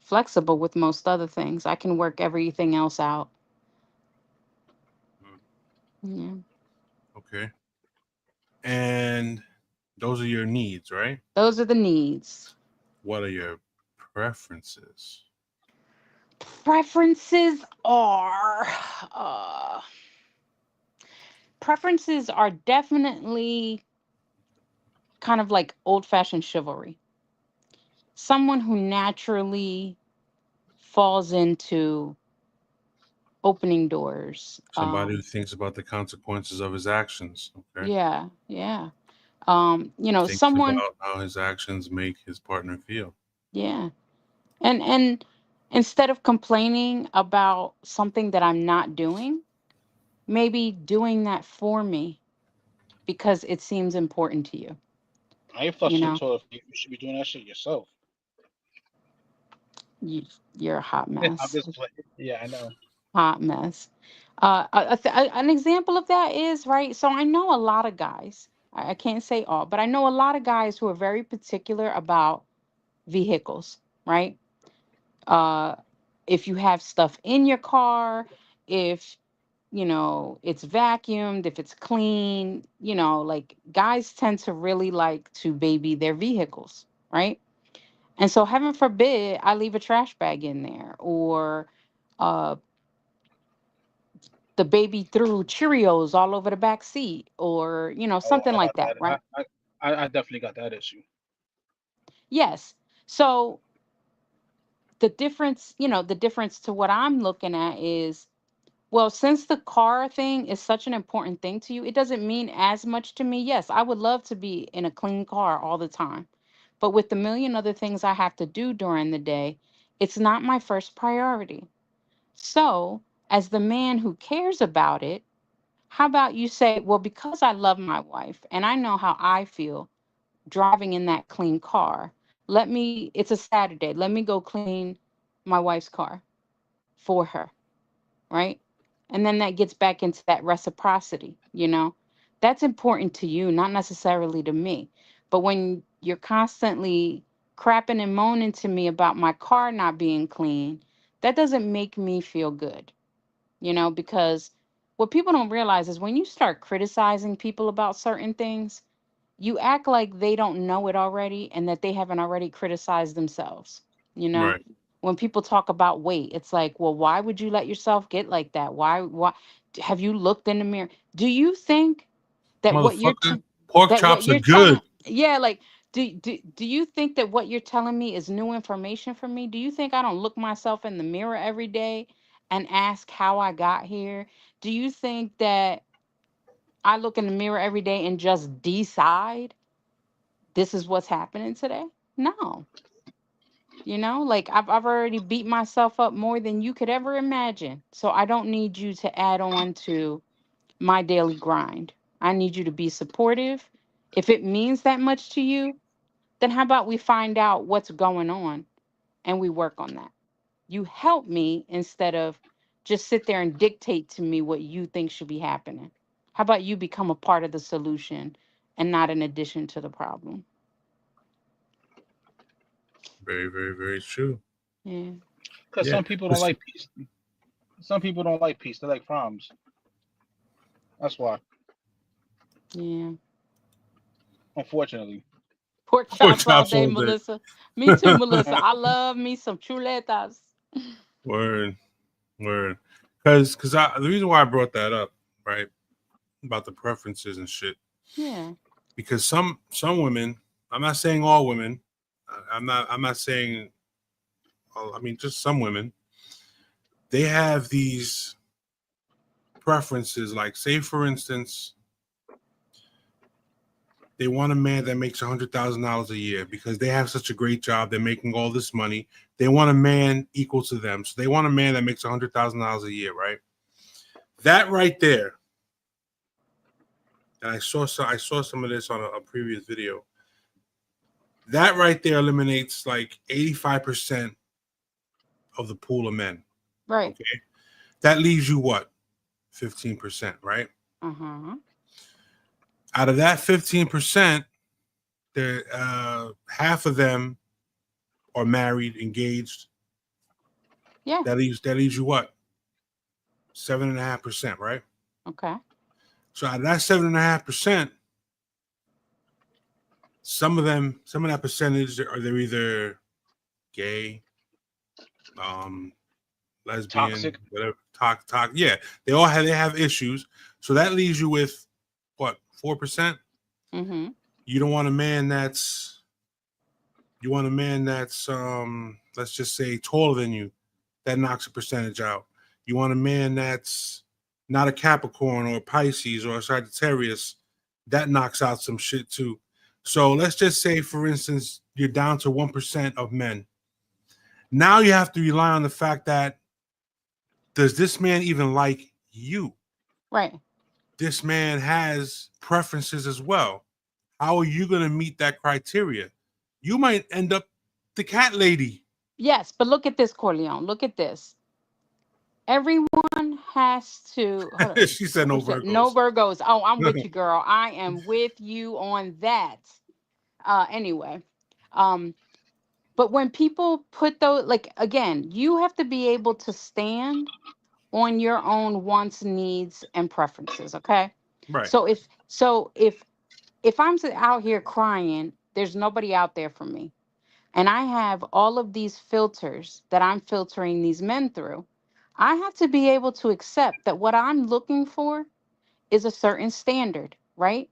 flexible with most other things. I can work everything else out. Yeah. Okay. And those are your needs, right? Those are the needs. What are your preferences? Preferences are uh preferences are definitely kind of like old fashioned chivalry. Someone who naturally falls into opening doors. Somebody who thinks about the consequences of his actions. Okay. Yeah, yeah. Thinks Someone, about how his actions make his partner feel. yeah. And instead of complaining about something that I'm not doing, maybe doing that for me because it seems important to you, I ain't you flushing the know? toilet. You should be doing that shit yourself. You're a hot I'm mess. just playing. Yeah, I know. Hot mess. An example of that is, right? So I know a lot of guys. I can't say all, but I know a lot of guys who are very particular about vehicles, right? Uh, if you have stuff in your car, if it's vacuumed, if it's clean, like guys tend to really like to baby their vehicles, right? And so, heaven forbid, I leave a trash bag in there, or uh, the baby threw Cheerios all over the back seat, or Oh, something I like got that, that. right? I definitely got that issue. Yes. So the difference to what I'm looking at is, well, since the car thing is such an important thing to you, it doesn't mean as much to me. Yes, I would love to be in a clean car all the time. But with the million other things I have to do during the day, it's not my first priority. So, as the man who cares about it, how about you say, well, because I love my wife and I know how I feel driving in that clean car, it's a Saturday, let me go clean my wife's car for her, right? And then that gets back into that reciprocity, That's important to you, not necessarily to me. But when you're constantly crapping and moaning to me about my car not being clean, that doesn't make me feel good, because what people don't realize is when you start criticizing people about certain things, you act like they don't know it already and that they haven't already criticized themselves. You know, Right. when people talk about weight, it's like, well, why would you let yourself get like that? Why have you looked in the mirror? Do you think that what you're Motherfucker. Pork that what chops are you're good. telling, yeah, like, do you think that what you're telling me is new information for me? Do you think I don't look myself in the mirror every day and ask how I got here? Do you think that I look in the mirror every day and just decide this is what's happening today? No. Like I've already beat myself up more than you could ever imagine. So I don't need you to add on to my daily grind. I need you to be supportive. If it means that much to you, then how about we find out what's going on and we work on that? You help me instead of just sit there and dictate to me what you think should be happening. How about you become a part of the solution and not an addition to the problem? Very, very, very true. Yeah. Because Yeah. some people don't Listen, like peace. Some people don't like peace. They like problems. That's why, Yeah. unfortunately. Pork pork chops all chops day, all day. Melissa. Me too, Uh, Melissa. I love me some chuletas. Word, word. Because the reason why I brought that up, right, about the preferences and shit, Yeah. because some women, I'm not saying all women, I'm not saying, I mean, just some women, they have these preferences. Like, say for instance, they want a man that makes $100,000 a year because they have such a great job. They're making all this money. They want a man equal to them. So they want a man that makes $100,000 a year, right? That right there, and I saw some of this on a previous video. That right there eliminates like 85% of the pool of men. Right. Okay, that leaves you what, 15%, right? Uh-huh. Out of that 15%, there half of them are married, engaged. Yeah. That leaves you what, 7.5%, right? Okay. So out of that 7.5%, some of that percentage are they're either gay, um, lesbian, Toxic. whatever, talk. Yeah, they have issues. So that leaves you with what, 4%? Mm-hmm. You don't want a man that's you want a man that's let's just say taller than you. That knocks a percentage out. You want a man that's not a Capricorn or a Pisces or a Sagittarius. That knocks out some shit too. So let's just say, for instance, you're down to 1% of men. Now you have to rely on the fact that, does this man even like you? Right. This man has preferences as well. How are you going to meet that criteria? You might end up the cat lady. Yes, but look at this, Corleone. Look at this. Everyone has to hold on. She said no What's that? No Virgos. Virgos. Oh, I'm with you, girl. I am with you on that. Anyway. Um, but when people put those, like, again, you have to be able to stand on your own wants, needs, and preferences. Okay. Right. So if out here crying, there's nobody out there for me. And I have all of these filters that I'm filtering these men through. I have to be able to accept that what I'm looking for is a certain standard, right?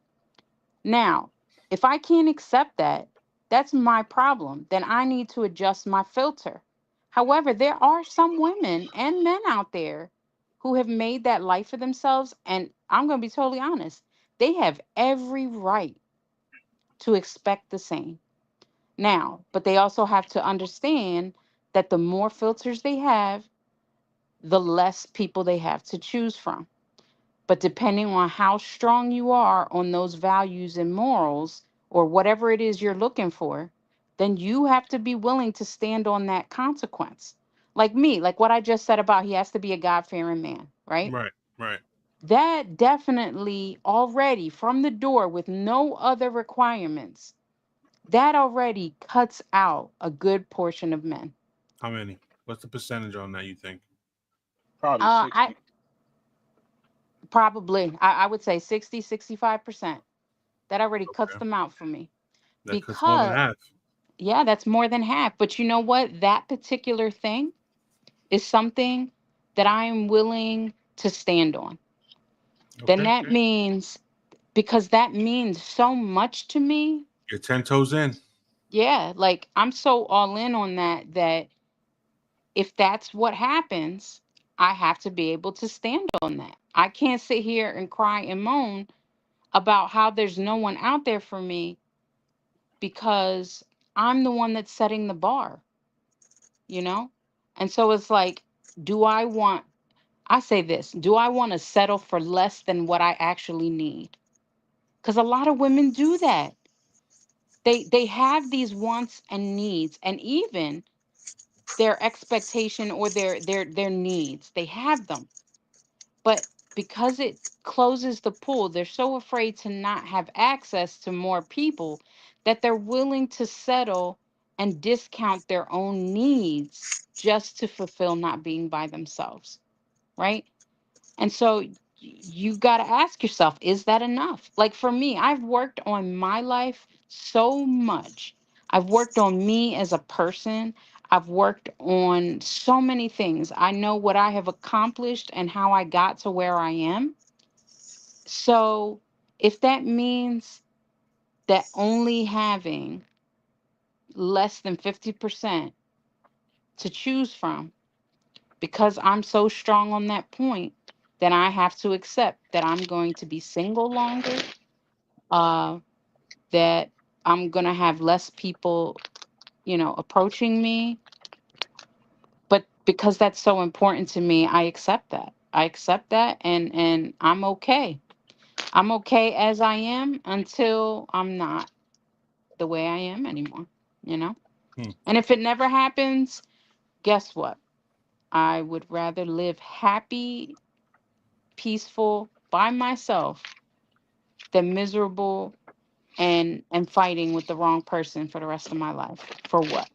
Now, if I can't accept that, that's my problem. Then I need to adjust my filter. However, there are some women and men out there who have made that life for themselves. And I'm going to be totally honest, they have every right to expect the same. Now, but they also have to understand that the more filters they have, the less people they have to choose from. But depending on how strong you are on those values and morals, or whatever it is you're looking for, then you have to be willing to stand on that consequence. Like me, like what I just said about he has to be a God-fearing man, right? Right. Right. That definitely already from the door with no other requirements, that already cuts out a good portion of men. How many? What's the percentage on that, you think? Probably I 60. probably, I would say 60, 65%. That already cuts Okay. them out for me. That cuts more than Because, half. yeah, that's more than half. But you know what? That particular thing is something that I am willing to stand on. Then Okay. that means, because that means so much to me. You're 10 toes in. Yeah, like I'm so all in on that, that if that's what happens, I have to be able to stand on that. I can't sit here and cry and moan about how there's no one out there for me, because I'm the one that's setting the bar, you know? And so it's like, do I want, I say this, do I want to settle for less than what I actually need? Because a lot of women do that. They have these wants and needs, and even their expectation or their needs. They have them. But because it closes the pool, they're so afraid to not have access to more people that they're willing to settle and discount their own needs just to fulfill not being by themselves, right? And so you got to ask yourself, is that enough? Like for me, I've worked on my life so much. I've worked on me as a person. I've worked on so many things. I know what I have accomplished and how I got to where I am. So if that means that only having less than 50% to choose from, because I'm so strong on that point, then I have to accept that I'm going to be single longer, uh, that I'm going to have less people, approaching me. But because that's so important to me, I accept that. I accept that, and I'm okay. I'm okay as I am until I'm not the way I am anymore, you know? Hmm. And if it never happens, guess what? I would rather live happy, peaceful by myself than miserable and fighting with the wrong person for the rest of my life. For what?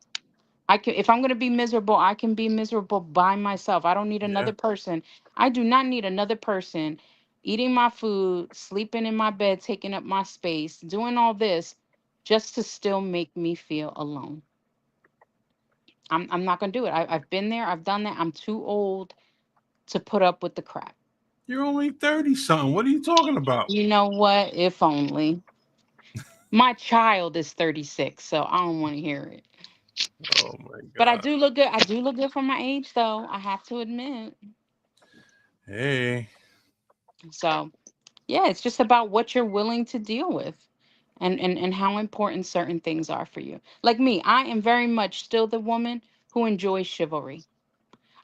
I can, if I'm going to be miserable, I can be miserable by myself. I don't need Yeah. another person. I do not need another person eating my food, sleeping in my bed, taking up my space, doing all this just to still make me feel alone. I'm not going to do it. I've been there. I've done that. I'm too old to put up with the crap. You're only 30 something. What are you talking about? You know what? If only. My child is 36, so I don't want to hear it. Oh my But I God. do look good. I do look good for my age, though. I have to admit. Hey. So, yeah, it's just about what you're willing to deal with, and how important certain things are for you. Like me, I am very much still the woman who enjoys chivalry.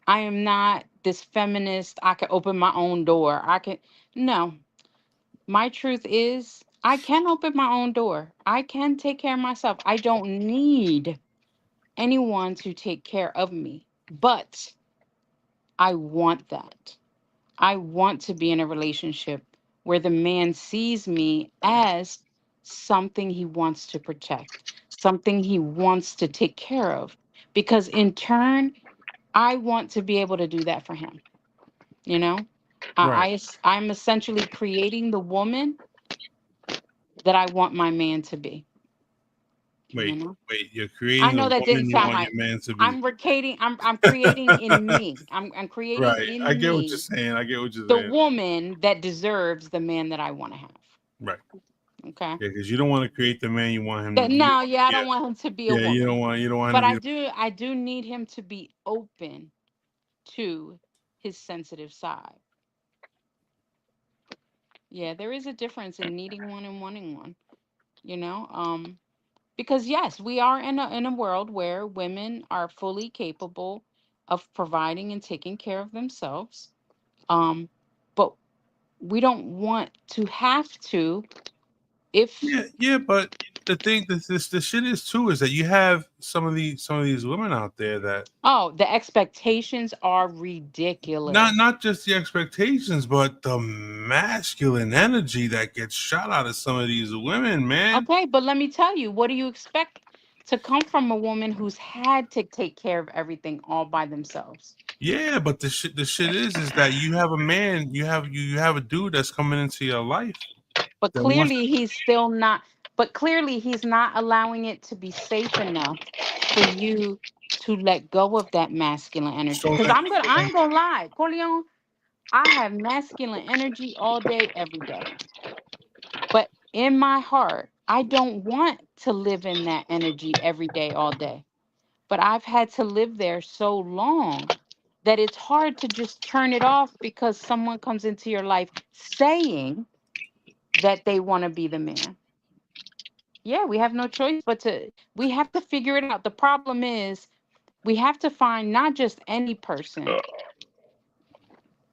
I am not this feminist. I can open my own door. I can. No, my truth is, I can open my own door. I can take care of myself. I don't need anyone to take care of me. But I want that. I want to be in a relationship where the man sees me as something he wants to protect, something he wants to take care of. Because in turn, I want to be able to do that for him. You know, Right. I'm essentially creating the woman that I want my man to be. You Wait. know, Wait. You're I creating the know that didn't woman you sound want right. your man to be. I'm creating in me. I'm creating Right. I in get what you're me saying. I get what you're the saying. woman that deserves the man that I want to have. Right. Okay. Yeah, because you don't want to create the man you want him. That You no, don't, yeah, I yeah. don't want him to be a Yeah. You woman. don't want. You don't want him But to be. I do need him to be open to his sensitive side. Yeah, there is a difference in needing one and wanting one, you know? Because yes, we are in a world where women are fully capable of providing and taking care of themselves. Um, but we don't want to have to if Yeah. Yeah. But the shit is too is that you have some of these women out there that Oh, the expectations are ridiculous. not just the expectations, but the masculine energy that gets shot out of some of these women, man. Okay, but let me tell you, what do you expect to come from a woman who's had to take care of everything all by themselves? Yeah, but the shit is that you have a man, you have a dude that's coming into your life But that wants. clearly he's still not, but clearly he's not allowing it to be safe enough for you to let go of that masculine energy. So Because then, I ain't gonna lie, Corleone, I have masculine energy all day, every day. But in my heart, I don't want to live in that energy every day, all day. But I've had to live there so long that it's hard to just turn it off because someone comes into your life saying that they want to be the man. Yeah, we have no choice but to, we have to figure it out. The problem is we have to find not just any person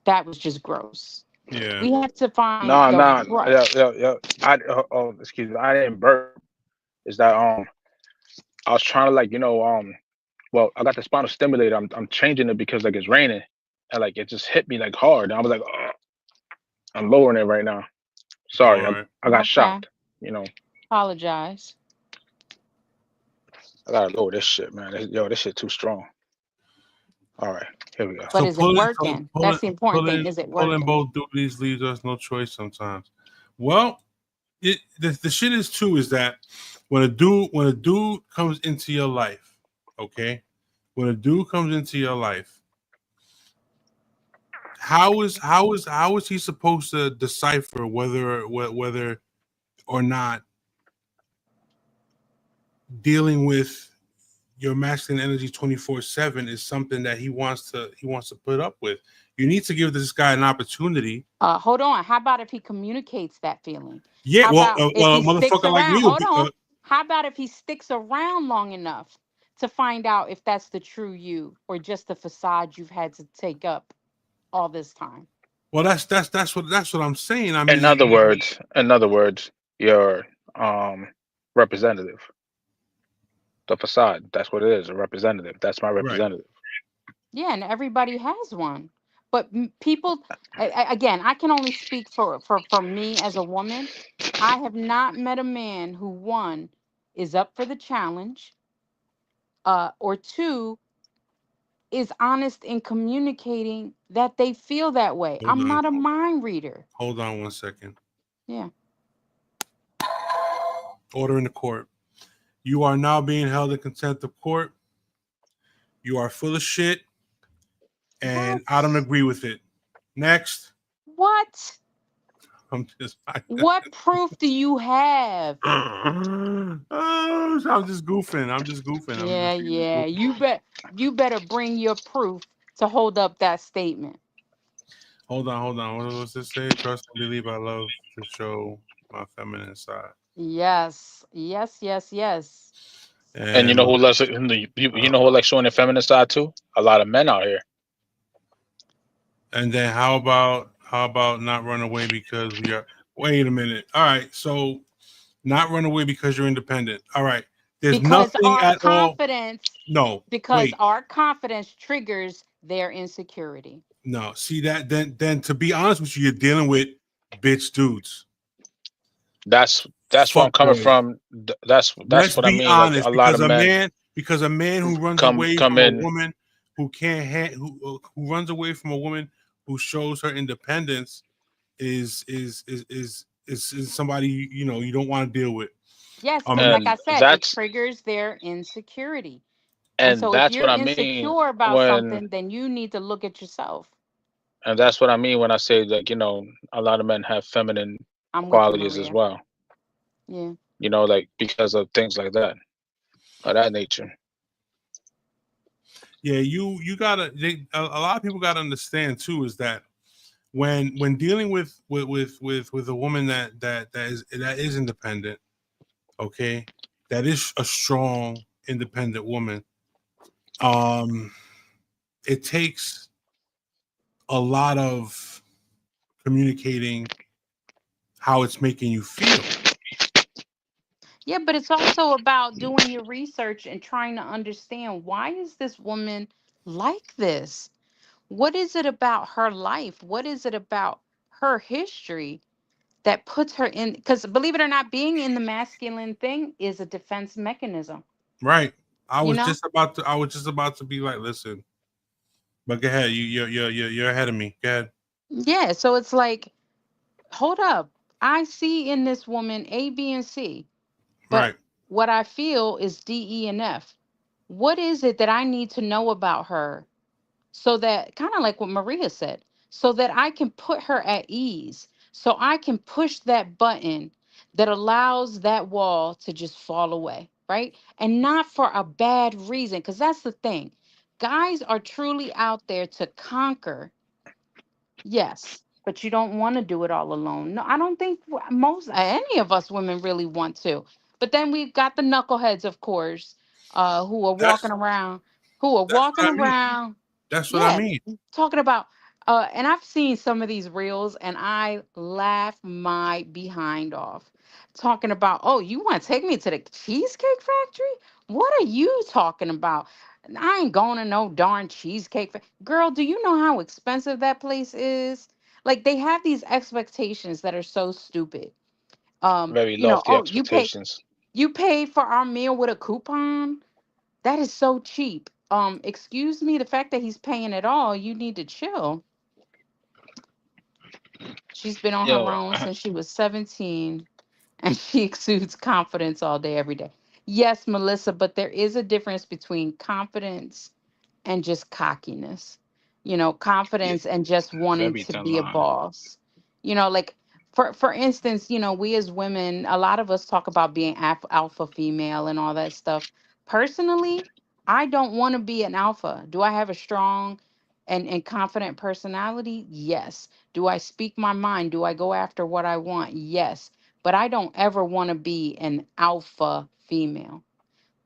that was just gross. yeah. We have to find Nah, the nah, right. yeah. Excuse me. I didn't burp. Is that I was trying to like well, I got the spinal stimulator. I'm changing it because like it's raining and like it just hit me like hard. And I was like, "Ugh." I'm lowering it right now. Sorry, All right. I got Okay. shocked. You know, Apologize. I gotta lower this shit, man. This shit too strong. All right, here we go. But So is it working? That's the important thing. Is it pulling working? both duties leaves us no choice sometimes. Well, the shit is too is that when a dude comes into your life, okay, when a dude comes into your life, how is he supposed to decipher whether or not dealing with your masculine energy 24/7 is something that he wants to put up with? You need to give this guy an opportunity. Hold on. How about if he communicates that feeling? Yeah, How about if well, a he sticks motherfucker like around? me will Hold be. on. How about if he sticks around long enough to find out if that's the true you or just the facade you've had to take up all this time? Well, that's what I'm saying. I In mean, other words, your representative, the facade. That's what it is. A representative. That's my right. representative. Yeah, and everybody has one. But people, again, I can only speak for me as a woman. I have not met a man who, one, is up for the challenge, or two, is honest in communicating that they feel that way. Hold I'm on, not a mind reader. hold on 1 second. Yeah. Order in the court. You are now being held in contempt of court. You are full of shit, and I don't What? agree with it. Next. What? I'm just. What proof do you have? Oh, I'm just goofing. I'm just goofing. I'm Yeah, just yeah. goofing. You better bring your proof to hold up that statement. Hold on, hold on. What does this say? Trust and believe I love to show my feminine side. Yes. Yes, yes, yes. And you And know who loves it? You know who likes showing their feminine side too? A lot of men out here. and then how about not run away because we are wait a minute. All right, so not run away because you're independent. All right. There's Because nothing our at all. confidence, No, because wait. our confidence triggers their insecurity. No. See that then to be honest with you, you're dealing with bitch dudes. That's where I'm Fuck coming boys. from. That's Let's what I be mean. Like honest, a lot of men because a man who runs come away come from a in. woman who can't who runs away from a woman who shows her independence is somebody you don't want to deal with. Yes, and Um like I And said, it that's triggers their insecurity. And and so if that's you're what I mean insecure about when something, then you need to look at yourself. and that's what I mean when I say like, a lot of men have feminine I'm with you, qualities as Maria. well. Yeah. Like because of things like that, of that nature. yeah, you gotta a lot of people gotta understand too is that when dealing with a woman that is independent, okay, that is a strong independent woman. Um, it takes a lot of communicating how it's making you feel. Yeah, but it's also about doing your research and trying to understand, why is this woman like this? What is it about her life? What is it about her history that puts her in? Because believe it or not, being in the masculine thing is a defense mechanism, Right. you know? I was just about to be like, listen, but go ahead. You're ahead of me. Go ahead. Yeah, so it's like, hold up. I see in this woman A, B, and C, but Right. what I feel is D, E, and F. What is it that I need to know about her, so that, kind of like what Maria said, so that I can put her at ease, so I can push that button that allows that wall to just fall away, right? And not for a bad reason, because that's the thing. Guys are truly out there to conquer. Yes, but you don't want to do it all alone. No, I don't think most any of us women really want to. But then we've got the knuckleheads, of course, who are walking That's around, who are that's walking what I mean. around. That's what I Yeah, mean. talking about and I've seen some of these reels and I laugh my behind off. Talking about, oh, you want to take me to the Cheesecake Factory? What are you talking about? I ain't going to no darn cheesecake. Girl, do you know how expensive that place is? Like, they have these expectations that are so stupid. Very lofty Oh, you pay expectations. for our meal with a coupon? That is so cheap. Excuse me, the fact that he's paying it all, you need to chill. She's been on her Yo, own since she was 17, and she exudes confidence all day, every day. Yes, Melissa, but there is a difference between confidence and just cockiness. yeah, Confidence and just wanting very to thin be a line. boss. Like, for instance, we as women, a lot of us talk about being alpha female and all that stuff. Personally, I don't want to be an alpha. Do I have a strong and confident personality? Yes. Do I speak my mind? Do I go after what I want? Yes. But I don't ever want to be an alpha female,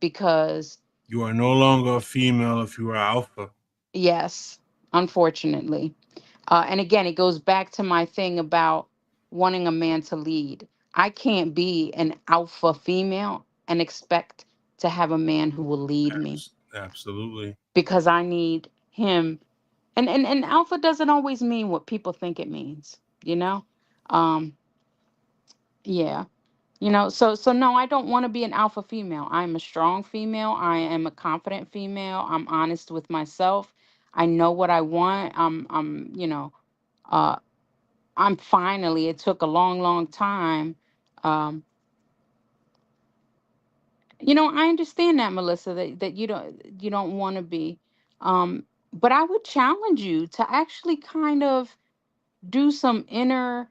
because You are no longer a female if you are alpha. yes, unfortunately. And again, it goes back to my thing about wanting a man to lead. I can't be an alpha female and expect to have a man who will lead me, Absolutely. because I need him. And alpha doesn't always mean what people think it means, you know? Um, yeah. So no, I don't want to be an alpha female. I'm a strong female. I am a confident female. I'm honest with myself. I know what I want. Uh I'm finally, it took a long, long time. Um, I understand that, Melissa, that you don't want to be. But I would challenge you to actually kind of do some inner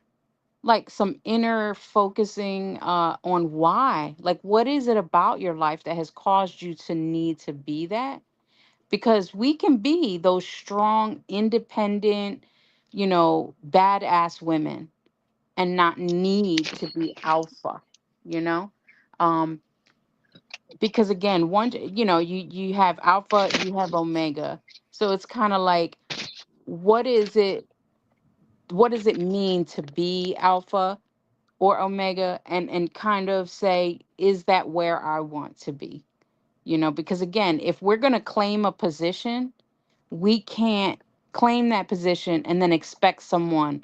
focusing on why. Like, what is it about your life that has caused you to need to be that? Because we can be those strong, independent, badass women and not need to be alpha, you know um because again, you have alpha, you have omega. So it's kind of like, what is it what does it mean to be alpha or omega, and kind of say, is that where I want to be? Because again, if we're going to claim a position, we can't claim that position and then expect someone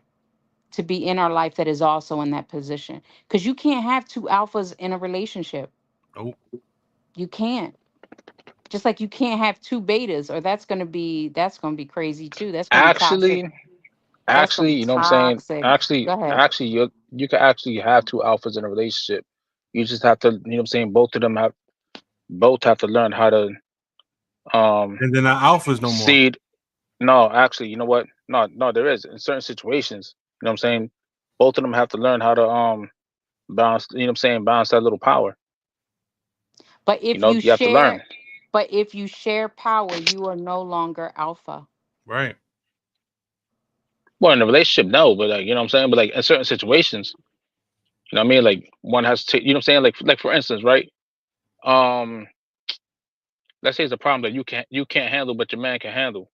to be in our life that is also in that position, because you can't have two alphas in a relationship. Nope. You can't. Just like you can't have two betas, or that's going to be crazy too. That's going to be toxic. Actually, That's going actually, to be you know what I'm saying? toxic. Actually, Go ahead. actually, you can actually have two alphas in a relationship. You just have to, you know what I'm saying? Both have to learn how to um And they're not alphas no more. seed. No, actually, you know what? No, no, there is in certain situations. You know what I'm saying? Both of them have to learn how to balance. You know what I'm saying? Balance that little power. but You if know, you you have to share learn. but if you share power, you are no longer alpha. Right. Well, in a relationship, no, but like you know what I'm saying. But like in certain situations, you know what I mean. Like one has to. You know what I'm saying? Like for instance, right? Um, let's say it's a problem that you can't handle, but your man can handle.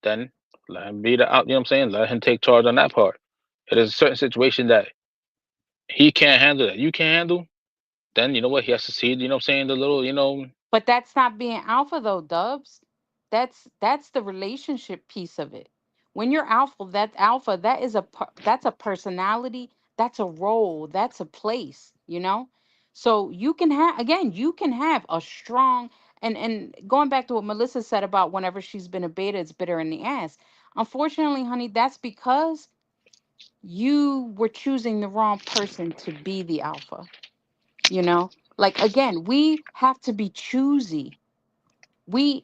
Then let him be the out. You know what I'm saying? Let him take charge on that part. If there's a certain situation that he can't handle that you can't handle, then you know what? He has to see, you know what I'm saying, the little, you know, But that's not being alpha though, Dubs. That's the relationship piece of it. When you're alpha, that is that's a personality, that's a role, that's a place, you know? So you can have, again, you can have a strong, and going back to what Melissa said about whenever she's been a beta, it's bitter in the ass. Unfortunately, honey, that's because you were choosing the wrong person to be the alpha, you know? Like again, we have to be choosy. We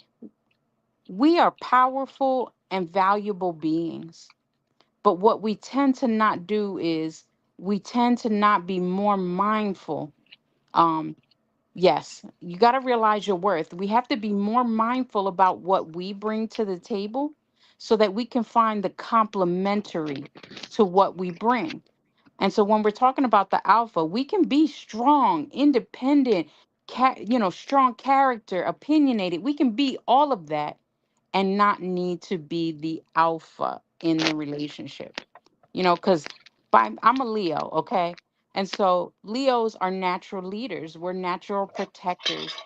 we are powerful and valuable beings, but what we tend to not do is we tend to not be more mindful. um yes, you got to realize your worth. We have to be more mindful about what we bring to the table so that we can find the complementary to what we bring. And so when we're talking about the alpha, we can be strong, independent, strong character, opinionated. We can be all of that and not need to be the alpha in the relationship. Because I'm a Leo, okay? And so Leos are natural leaders. We're natural protectors.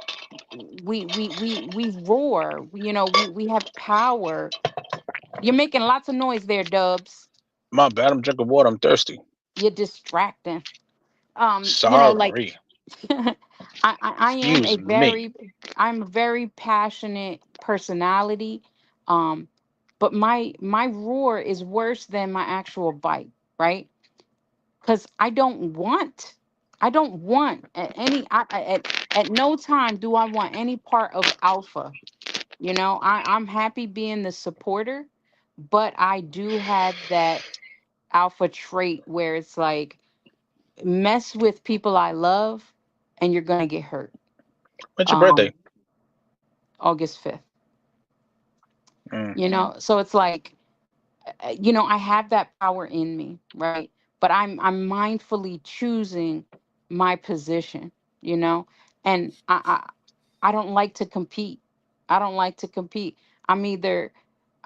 We roar. We have power. You're making lots of noise there, Dubs. my bad, I'm drinking water, I'm thirsty. You're distracting. Like Sorry. I am Excuse me. I'm a very passionate personality. Um, but my roar is worse than my actual bite, right? Because I don't want at no time do I want any part of alpha. I'm happy being the supporter, but I do have that alpha trait where it's like, mess with people I love and you're gonna get hurt. When's your birthday? um August 5th. Mm. So it's like, I have that power in me, right? But I'm mindfully choosing my position, you know and I don't like to compete. I don't like to compete. I'm either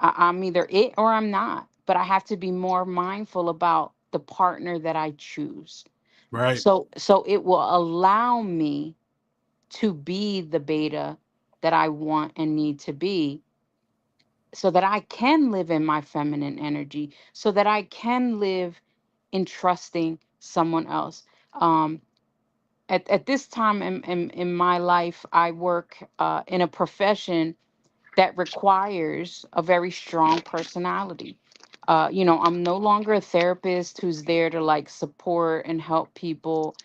it or I'm not, but I have to be more mindful about the partner that I choose. Right. So it will allow me to be the beta that I want and need to be, so that I can live in my feminine energy, so that I can live in trusting someone else. Um, at this time in my life, I work in a profession that requires a very strong personality. I'm no longer a therapist who's there to like support and help people.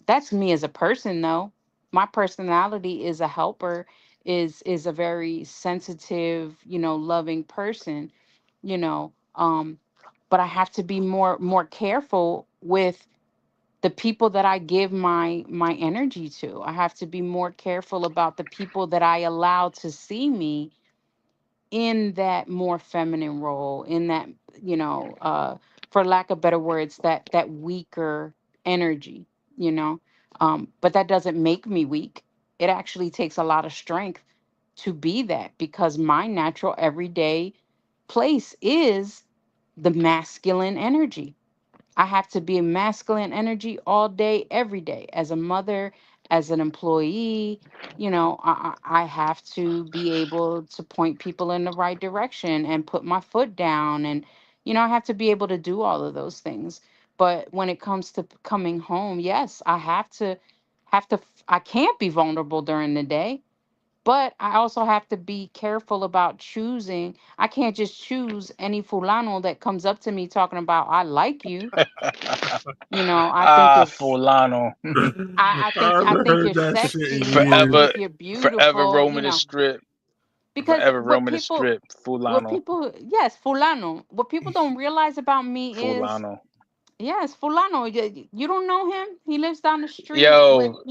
That's me as a person, though. My personality is a helper, is a very sensitive, loving person. You know, but I have to be more careful with the people that I give my energy to. I have to be more careful about the people that I allow to see me in that more feminine role, in that, for lack of better words, that weaker energy, you know. But that doesn't make me weak. It actually takes a lot of strength to be that, because my natural everyday place is the masculine energy. I have to be a masculine energy all day, every day, as a mother, as an employee. I have to be able to point people in the right direction and put my foot down. And, I have to be able to do all of those things. But when it comes to coming home, yes, I can't be vulnerable during the day. But I also have to be careful about choosing. I can't just choose any fulano that comes up to me talking about, I like you. I think Ah, you're fulano. I think Heard you're that shit in sexy. I years. Forever, think you're forever beautiful, roaming the strip. because Forever roaming the strip. Fulano. yes, fulano. What people don't realize about me is, Fulano. yes, fulano. You don't know him. He lives down the street with, Yo,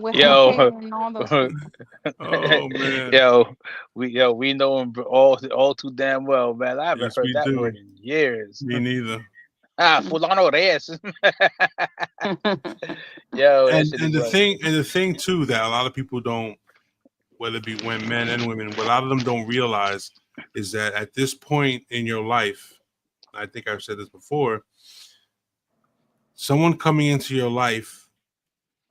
with Jose yo, and all those people. Oh man. we know him all too damn well, man. I haven't Yes, heard we that do. word in years. Me neither. Ah, fulano Reyes. Yo, that And shit and is the like, thing too that a lot of people don't, whether it be when men and women, what a lot of them don't realize is that at this point in your life, I think I've said this before, someone coming into your life,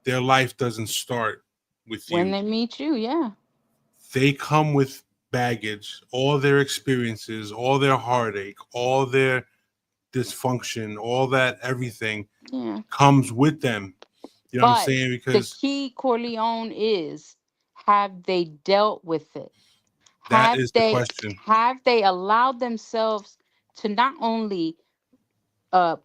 their life doesn't start with When you. they meet you, yeah. They come with baggage, all their experiences, all their heartache, all their dysfunction, all that everything Yeah. comes with them. You know what I'm But saying? the Because key, Corleone, is, have they dealt with it? that Have is the they question. have they allowed themselves to not only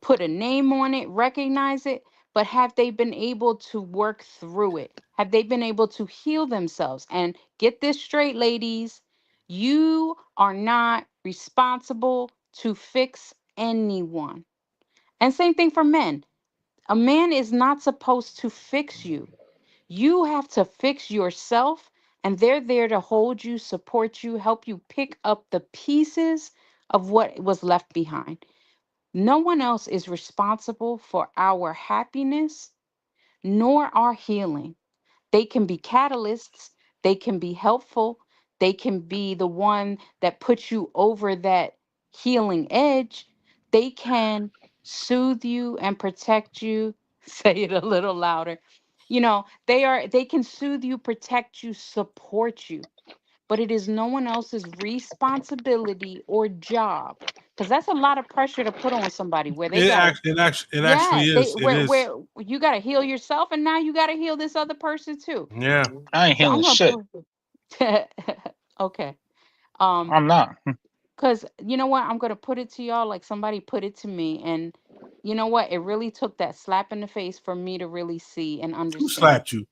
put a name on it, recognize it, but have they been able to work through it? Have they been able to heal themselves? And get this straight, ladies, you are not responsible to fix anyone. And same thing for men. A man is not supposed to fix you. You have to fix yourself, and they're there to hold you, support you, help you pick up the pieces of what was left behind. No one else is responsible for our happiness nor our healing. They can be catalysts, they can be helpful, they can be the one that puts you over that healing edge. They can soothe you and protect you. Say it a little louder. They can soothe you, protect you, support you, but it is no one else's responsibility or job, because that's a lot of pressure to put on somebody where they gotta, It actually yeah, they is. It is. where you gotta heal yourself, and now you gotta heal this other person too. Yeah, I ain't So I'm healing gonna shit. put okay. um I'm not. because you know what, I'm gonna put it to y'all like somebody put it to me, and you know what, it really took that slap in the face for me to really see and who understand. slapped you?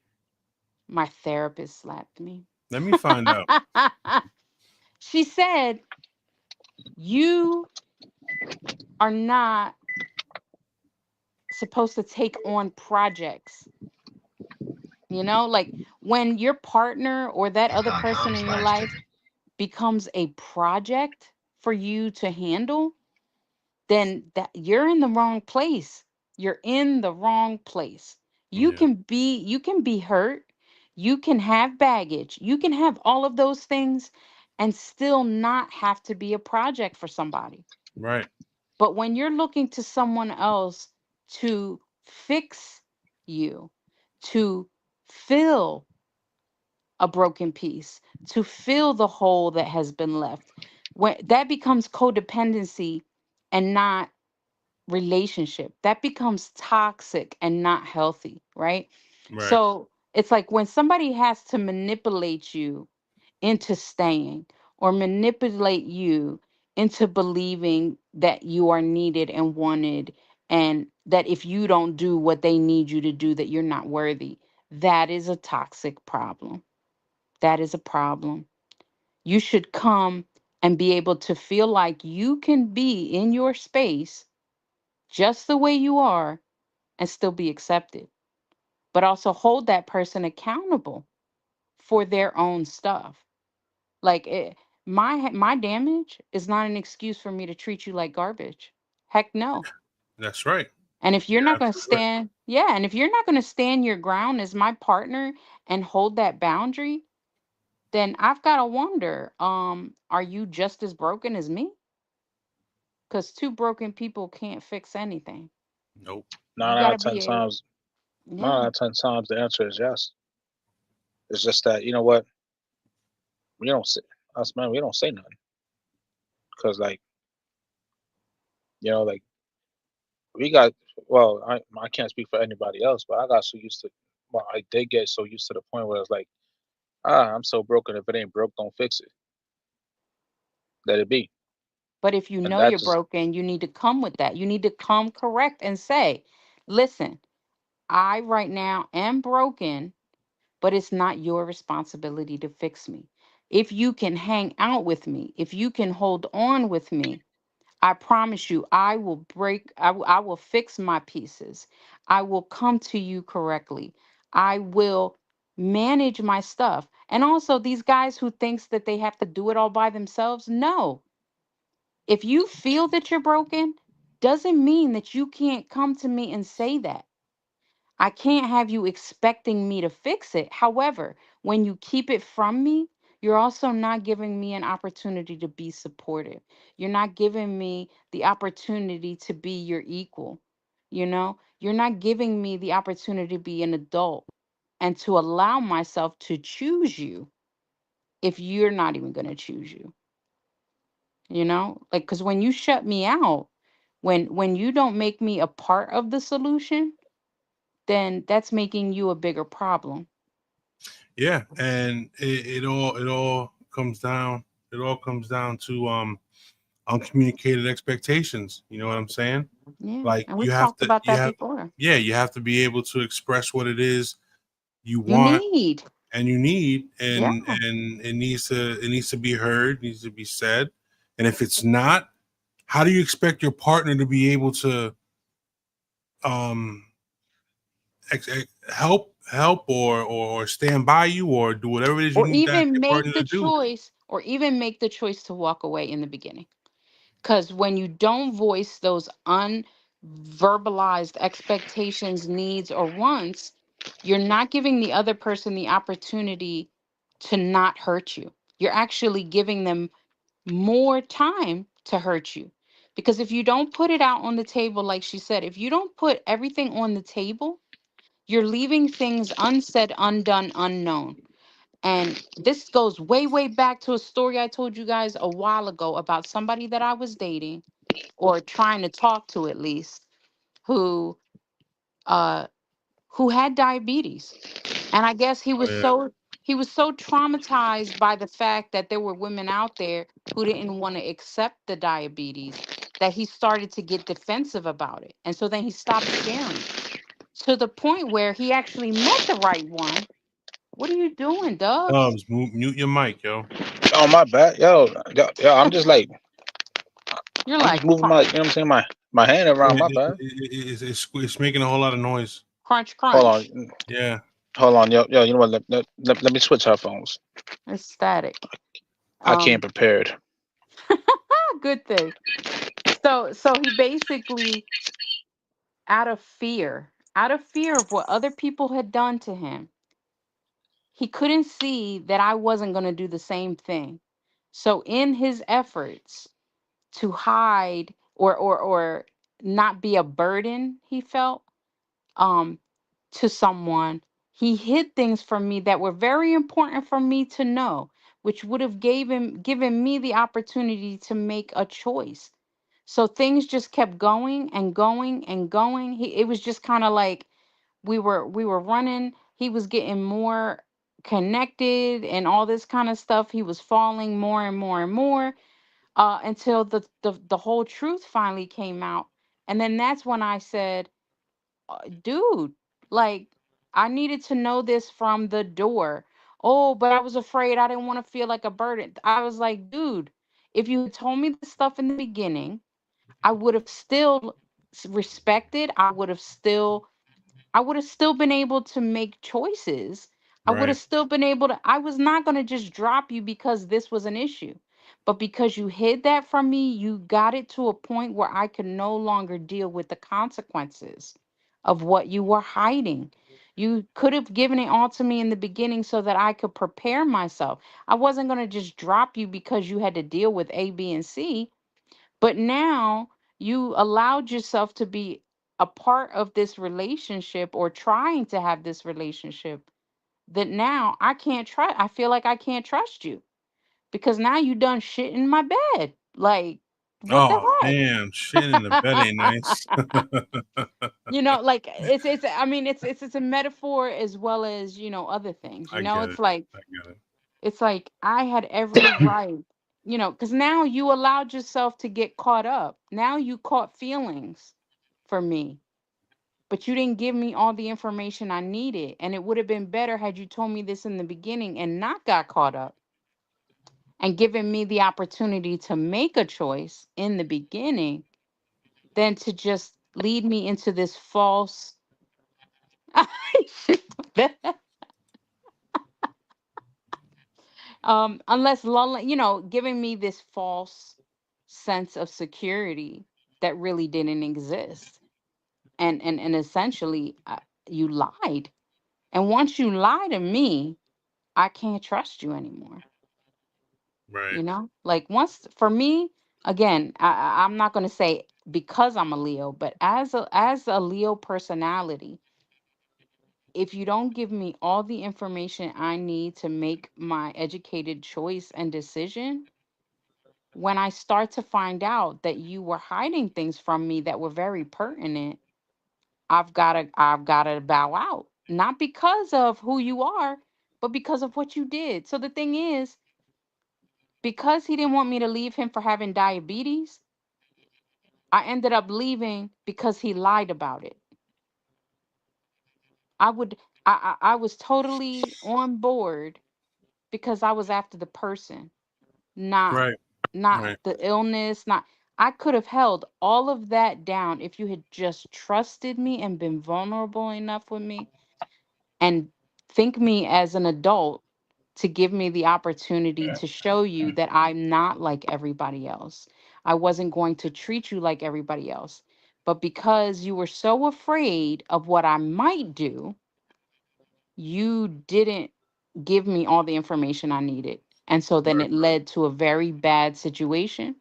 My therapist slapped me. Let me find out. She said, you are not supposed to take on projects. Like when your partner or that other person in your life becomes a project for you to handle, then that you're in the wrong place. You're in the wrong place. Yeah, You can be hurt. You can have baggage. You can have all of those things and still not have to be a project for somebody. right, But when you're looking to someone else to fix you, to fill a broken piece, to fill the hole that has been left, when that becomes codependency and not relationship, that becomes toxic and not healthy, right? right, So it's like when somebody has to manipulate you into staying, or manipulate you into believing that you are needed and wanted, and that if you don't do what they need you to do, that you're not worthy. That is a toxic problem. That is a problem. You should come and be able to feel like you can be in your space just the way you are and still be accepted, but also hold that person accountable for their own stuff. Like my damage is not an excuse for me to treat you like garbage. Heck no. that's right. And if you're You're not going to absolutely right. stand, yeah, and if you're not going to stand your ground as my partner and hold that boundary, then I've got to wonder, are you just as broken as me? Cuz two broken people can't fix anything. Nope. You Nine got out to of ten be a, times, nine yeah. out of 10 times, the answer is yes. It's just that you know what, we don't say us men. We don't say nothing because like like we got. Well, I can't speak for anybody else, but I got so used to. Well, I did get so used to the point where it's like, I'm so broken. If it ain't broke, don't fix it. Let it be. But if you And know that you're just broken, you need to come with that. You need to come correct and say, listen, I right now am broken, but it's not your responsibility to fix me. If you can hang out with me, if you can hold on with me, I promise you, I will fix my pieces. I will come to you correctly. I will manage my stuff. And also these guys who thinks that they have to do it all by themselves, no. If you feel that you're broken, doesn't mean that you can't come to me and say that. I can't have you expecting me to fix it. However, when you keep it from me, you're also not giving me an opportunity to be supportive. You're not giving me the opportunity to be your equal. You know, you're not giving me the opportunity to be an adult and to allow myself to choose you if you're not even going to choose you. You know, like, because when you shut me out, when you don't make me a part of the solution, then that's making you a bigger problem. Yeah, and it all comes down to uncommunicated expectations. You know what I'm saying? Yeah, Like and you we've have talked to about you that have before. yeah, you have to be able to express what it is you You want need. and you need, Yeah. and it needs to be heard, needs to be said. And if it's not, how do you expect your partner to be able to um help or stand by you or do whatever it is you Or need that even your make partner the to do? choice, or even make the choice to walk away in the beginning. Because when you don't voice those unverbalized expectations, needs, or wants, you're not giving the other person the opportunity to not hurt you. You're actually giving them more time to hurt you. Because if you don't put it out on the table, like she said, if you don't put everything on the table, you're leaving things unsaid, undone, unknown. And this goes way, way back to a story I told you guys a while ago about somebody that I was dating, or trying to talk to at least, who uh who had diabetes. And I guess Oh yeah, he was so traumatized by the fact that there were women out there who didn't want to accept the diabetes, that he started to get defensive about it. And so then he stopped sharing, to the point where he actually met the right one. What are you doing, Dubs? Dubs, mute your mic, yo. Oh my bad, yo. I'm just like You're I'm just like moving my, you know what I'm saying, my hand around. My bad. It's making a whole lot of noise. crunch, Hold on, crunch. Yeah. yo. You know what? Let me switch headphones. It's static. I came Um, prepared. good thing. So he basically, out of fear of what other people had done to him, he couldn't see that I wasn't going to do the same thing. So in his efforts to hide, or not be a burden, he felt, um to someone, he hid things from me that were very important for me to know, which would have given me the opportunity to make a choice. So things just kept going and going and going. It was just kind of like we were running. He was getting more connected and all this kind of stuff. He was falling more and more and more, until the whole truth finally came out. And then that's when I said, dude, like, I needed to know this from the door. Oh, but I was afraid, I didn't want to feel like a burden. I was like, dude, if you had told me this stuff in the beginning, I would have still respected. I would have still been able to make choices. I would Right. have still been able to. I was not going to just drop you because this was an issue. But because you hid that from me, you got it to a point where I could no longer deal with the consequences of what you were hiding. You could have given it all to me in the beginning so that I could prepare myself. I wasn't going to just drop you because you had to deal with A, B, and C. But now you allowed yourself to be a part of this relationship, or trying to have this relationship, that now I can't trust. I feel like I can't trust you because now you done shit in my bed. Like, what the Oh damn, shit in the bed ain't heck? nice. Like, it's I mean, it's a metaphor as well as, other things. I get It's it. like, I get it. I had every right, because now you allowed yourself to get caught up. Now you caught feelings for me, but you didn't give me all the information I needed. And it would have been better had you told me this in the beginning and not got caught up, and given me the opportunity to make a choice in the beginning, than to just lead me into this false unless lulling, giving me this false sense of security that really didn't exist. And essentially, you lied. And once you lie to me, I can't trust you anymore. Right. Like, once, for me, again, I'm not going to say because I'm a Leo, but as a Leo personality, if you don't give me all the information I need to make my educated choice and decision, when I start to find out that you were hiding things from me that were very pertinent, I've got to bow out. Not because of who you are, but because of what you did. So the thing is, because he didn't want me to leave him for having diabetes, I ended up leaving because he lied about it. I would I was totally on board because I was after the person, not Right. not Right. the illness, not I could have held all of that down if you had just trusted me and been vulnerable enough with me and think me as an adult to give me the opportunity to show you that I'm not like everybody else. I wasn't going to treat you like everybody else. But because you were so afraid of what I might do, you didn't give me all the information I needed. And so then Right. it led to a very bad situation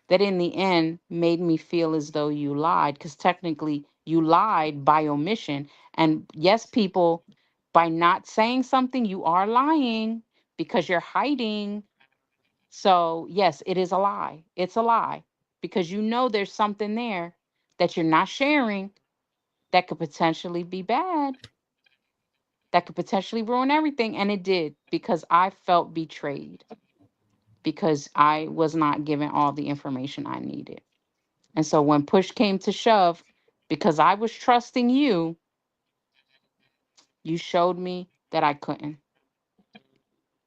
that in the end made me feel as though you lied, because technically you lied by omission. And yes, people, by not saying something, you are lying because you're hiding. So, yes, it is a lie. It's a lie because you know there's something there that you're not sharing that could potentially be bad, that could potentially ruin everything. And it did because I felt betrayed because I was not given all the information I needed. And so when push came to shove, because I was trusting you, you showed me that I couldn't.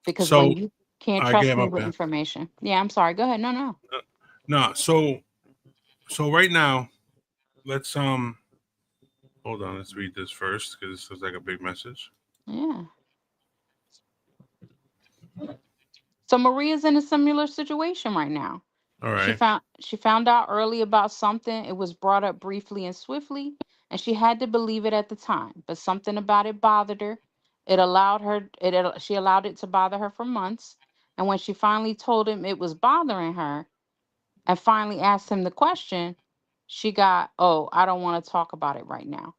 Because So when you can't I trust gave me up. with information. Yeah, I'm sorry. Go ahead. No, no. No. So right now, let's hold on. Let's read this first because this looks like a big message. Yeah. So Maria's in a similar situation right now. All She right. found out early about something. It was brought up briefly and swiftly, and she had to believe it at the time. But something about it bothered her. She allowed it to bother her for months. And when she finally told him it was bothering her and finally asked him the question, she got, "Oh, I don't want to talk about it right now."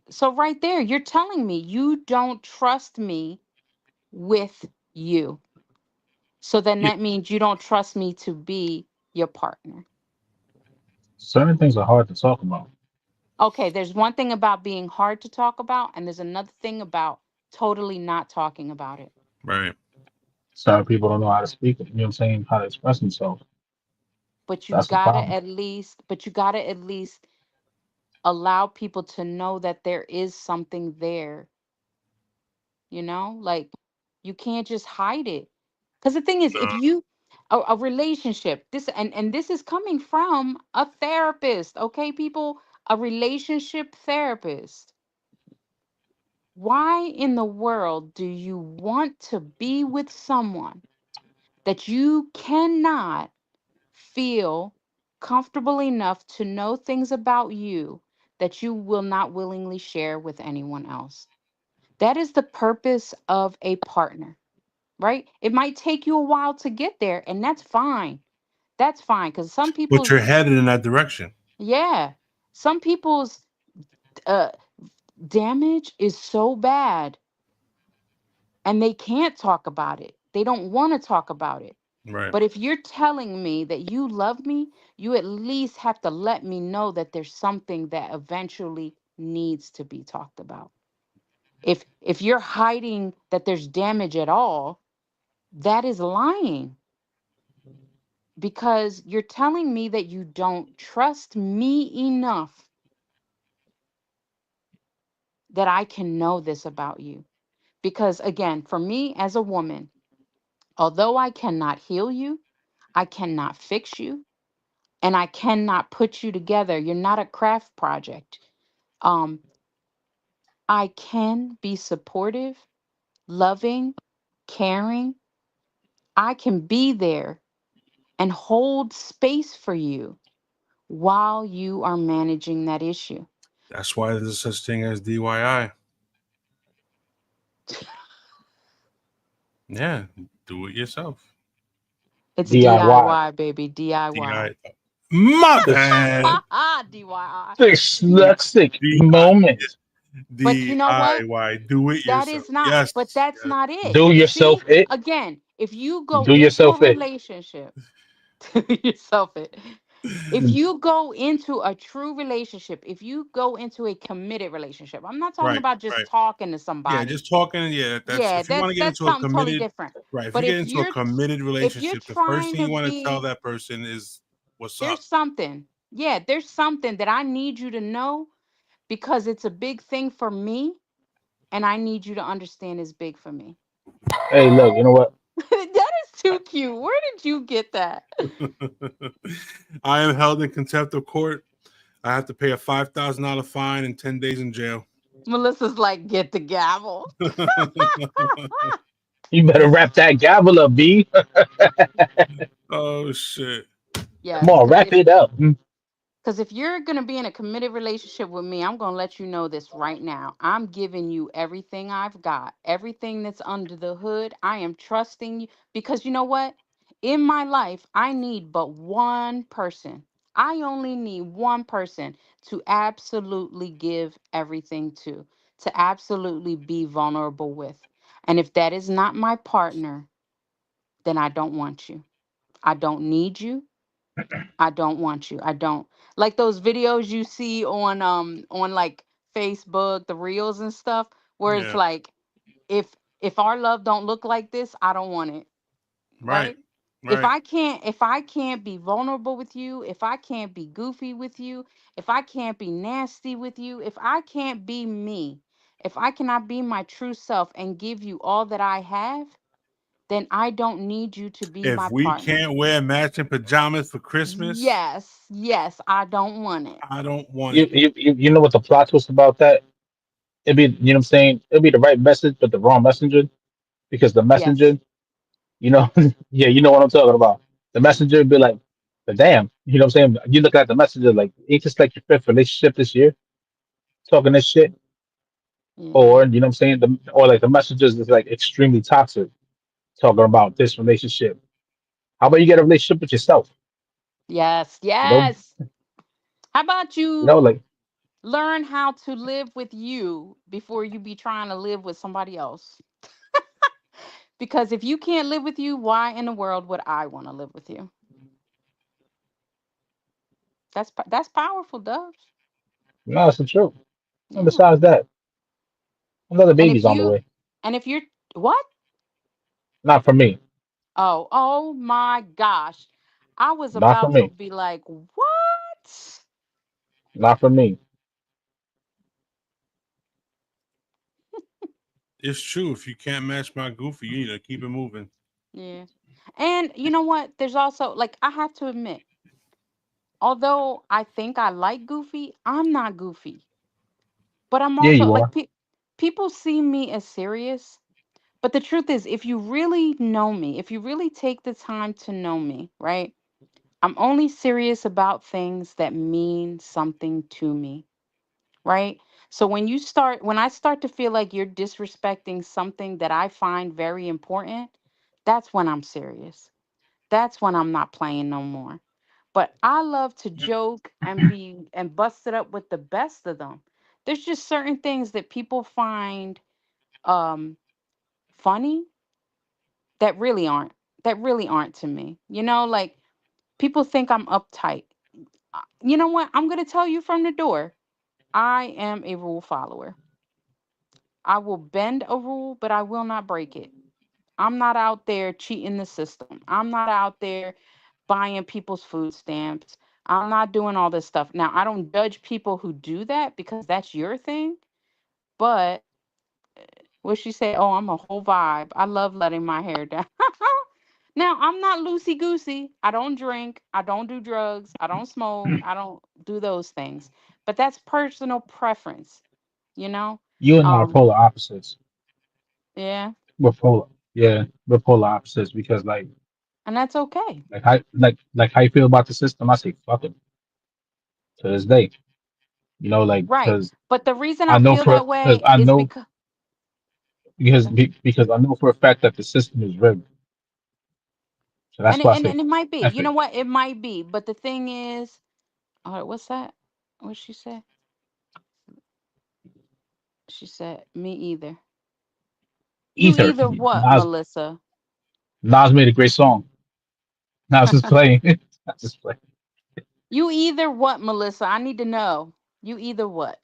So right there, you're telling me you don't trust me with you. So then Yeah. that means you don't trust me to be your partner. Certain things are hard to talk about. Okay, there's one thing about being hard to talk about, and there's another thing about totally not talking about it. Right. Certain people don't know how to speak it. You know what I'm saying? How to express themselves. But That's the problem. you gotta at least allow people to know that there is something there, like you can't just hide it. Because the thing is, if No. you a relationship, and this is coming from a therapist, okay, people, a relationship therapist. Why in the world do you want to be with someone that you cannot feel comfortable enough to know things about you that you will not willingly share with anyone else? That is the purpose of a partner, right? It might take you a while to get there, and that's fine. That's fine because some But people's, you're headed in that direction. yeah, some people's uh, damage is so bad and they can't talk about it. They don't want to talk about it. Right. But if you're telling me that you love me, you at least have to let me know that there's something that eventually needs to be talked about. If you're hiding that there's damage at all, that is lying because you're telling me that you don't trust me enough that I can know this about you. Because again, for me as a woman, although I cannot heal you, I cannot fix you, and I cannot put you together. You're not a craft project. Um, I can be supportive, loving, caring. I can be there and hold space for you while you are managing that issue. That's why there's such thing as DIY. Yeah. Do it yourself. It's DIY. DIY, baby, DIY. DI. My This bad. DYI. dyslexic D-I- moment. But you know what? DIY. Do it That yourself. is not, Yes. but that's Yes. not it. Do You see, yourself it. again, if you go Do into a yourself it. relationship, to yourself it. If you go into a true relationship, if you go into a committed relationship, I'm not talking Right. about just Right. talking to Yeah. somebody. Just talking. Yeah. That's Yeah, if you want to get that's into a something totally committed. different. Right. If you But get into a committed if you're relationship, the first trying thing to you want to tell be, that person is what's up. there's something. Yeah, there's something that I need you to know because it's a big thing for me and I need you to understand it's big for me. Hey, look, you know what? That is too cute. Where did you get that? I am held in contempt of court. I have to pay a $5,000 fine and 10 days in jail. Melissa's like, get the gavel. You better wrap that gavel up, B. Oh shit. Come Yes, on, wrap it up. because if you're going to be in a committed relationship with me, I'm going to let you know this right now. I'm giving you everything I've got, everything that's under the hood. I am trusting you because you know what? In my life, I need but one person. I only need one person to absolutely give everything to absolutely be vulnerable with. And if that is not my partner, then I don't want you. I don't need you. I don't want you. I don't like those videos you see on like Facebook, the reels and stuff, where it's Yeah. like if if our love don't look like this, I don't want it, Right. right? Right. If I can't be vulnerable with you, if I can't be goofy with you, if I can't be nasty with you, if I can't be me, if I cannot be my true self and give you all that I have, then I don't need you to be If my we partner. can't wear matching pajamas for Christmas, Yes, yes, I don't want it. I don't want You, it. you, you you know what the plot twist about that? It'd be, you know what I'm saying? It'd be the right message, but the wrong messenger. Because the Yes. messenger, you know, yeah, you know what I'm talking about. The messenger would be like, but damn, you know what I'm saying? You look at the messenger like, ain't this like your fifth relationship this year? Talking this shit. Yeah. Or, you know what I'm saying? Or like the messengers is like extremely toxic, talking about this relationship. How about you get a relationship with yourself? Yes. You know, Yes. How about you you know, like, learn how to live with you before you be trying to live with somebody else? Because if you can't live with you, why in the world would I want to live with you? That's powerful, Dubs. no, it's the truth. And Yeah. besides that, another And if baby's on the you way. and if you're what? Not for me. Oh, oh my gosh. I was Not for about to me. be like, "What?" Not for me. It's true. If you can't match my goofy, you need to keep it moving. Yeah. And you know what? There's also like I have to admit, although I think I like Goofy, I'm not Goofy. But I'm Yeah, also you like are. people see me as serious. But the truth is, if you really know me, if you really take the time to know me, right? I'm only serious about things that mean something to me, right? So when I start to feel like you're disrespecting something that I find very important, that's when I'm serious. That's when I'm not playing no more. But I love to joke and be and bust it up with the best of them. There's just certain things that people find um funny that really aren't to me. You know, like people think I'm uptight. You know what? I'm going to tell you from the door. I am a rule follower. I will bend a rule, but I will not break it. I'm not out there cheating the system. I'm not out there buying people's food stamps. I'm not doing all this stuff. Now, I don't judge people who do that because that's your thing. But what she say? Oh, I'm a whole vibe. I love letting my hair down. Now, I'm not loosey goosey. I don't drink. I don't do drugs. I don't smoke. I don't do those things. But that's personal preference, you know? You and I are Um, polar opposites. yeah, We're polar. Yeah, we're polar opposites because and that's okay. like how you feel about the system. I say fuck it to this day. You know, like Right. because But the reason I I know feel for that because way I is know because because I know for a fact that the system is rigged. So that's And it, why I and, say and it might be. F You know it. what? It might be. But the thing is, what's that? What she said? She said, "Me either." You Ether. either what, Nas Melissa? Nas made a great song. Nas is playing. Nas is playing. You either what, Melissa? I need to know. You either what?